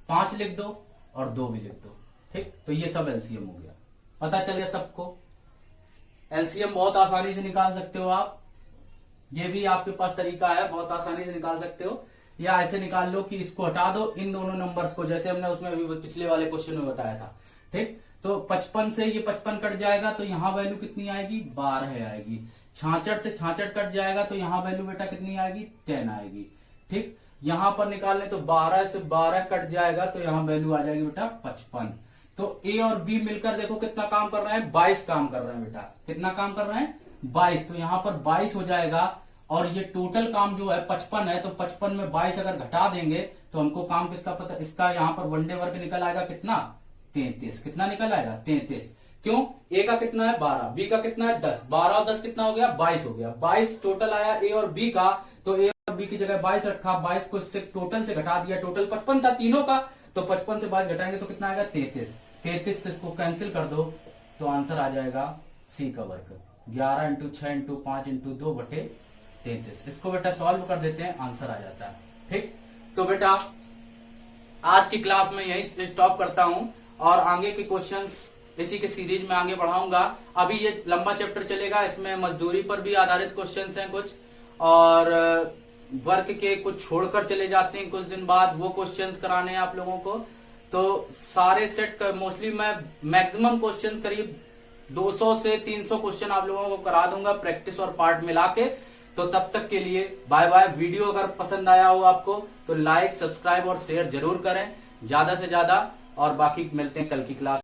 5 लिख दो और 2 भी लिख दो। ठीक, तो ये सब एलसीएम हो गया। पता चल गया सबको, एलसीएम बहुत आसानी से निकाल सकते हो आप। ये भी आपके पास तरीका है, बहुत आसानी से निकाल सकते हो। या ऐसे निकाल लो कि इसको हटा दो, इन दोनों नंबर्स को, जैसे हमने उसमें अभी पिछले वाले क्वेश्चन में बताया था। ठीक, तो 55 से ये 55 कट जाएगा तो यहाँ वैल्यू कितनी आएगी, 12 आएगी। 66 से 66 कट जाएगा तो यहाँ वैल्यू बेटा कितनी आएगी, 10 आएगी। ठीक, यहां पर निकालने तो 12 से 12 कट जाएगा तो यहाँ वैल्यू आ जाएगी बेटा 55। तो ए और बी मिलकर देखो कितना काम कर रहे हैं, 22 काम कर रहे हैं बेटा। कितना काम कर रहे हैं, 22। तो यहाँ पर 22 हो जाएगा, और ये टोटल काम जो है 55 है, तो 55 में 22 अगर घटा देंगे तो हमको काम किसका पता, इसका यहाँ पर वनडे वर्क निकल आएगा कितना, 33। कितना निकल आएगा, 33। क्यों, ए का कितना है 12, बी का कितना है 10, 12 और 10 कितना हो गया, 22 हो गया। 22 टोटल आया ए और बी का, तो ए और बी की जगह 22 रखा, 22 को इससे टोटल से घटा दिया, टोटल 55 था तीनों का, तो 55 से 22 घटाएंगे तो कितना आएगा, 33। 33 से इसको कैंसिल कर दो तो आंसर आ जाएगा सी का वर्क, 11 इंटू 6 इंटू 5 इंटू 2 बटे 33। इसको बेटा सॉल्व कर देते हैं, आंसर आ जाता है। ठीक, तो बेटा आज की क्लास में यही स्टॉप करता हूं, और आगे के क्वेश्चंस इसी के सीरीज में आगे बढ़ाऊंगा। अभी ये लंबा चैप्टर चलेगा, इसमें मजदूरी पर भी आधारित क्वेश्चंस हैं कुछ, और वर्क के कुछ छोड़कर चले जाते हैं कुछ दिन बाद, वो क्वेश्चंस कराने हैं आप लोगों को। तो सारे सेट मोस्टली मैं मैक्सिमम क्वेश्चंस करीब 200 से 300 क्वेश्चन आप लोगों को करा दूंगा, प्रैक्टिस और पार्ट मिला के। तो तब तक के लिए बाय बाय। वीडियो अगर पसंद आया हो आपको तो लाइक, सब्सक्राइब और शेयर जरूर करें ज्यादा से ज्यादा, और बाकी मिलते हैं कल की क्लास।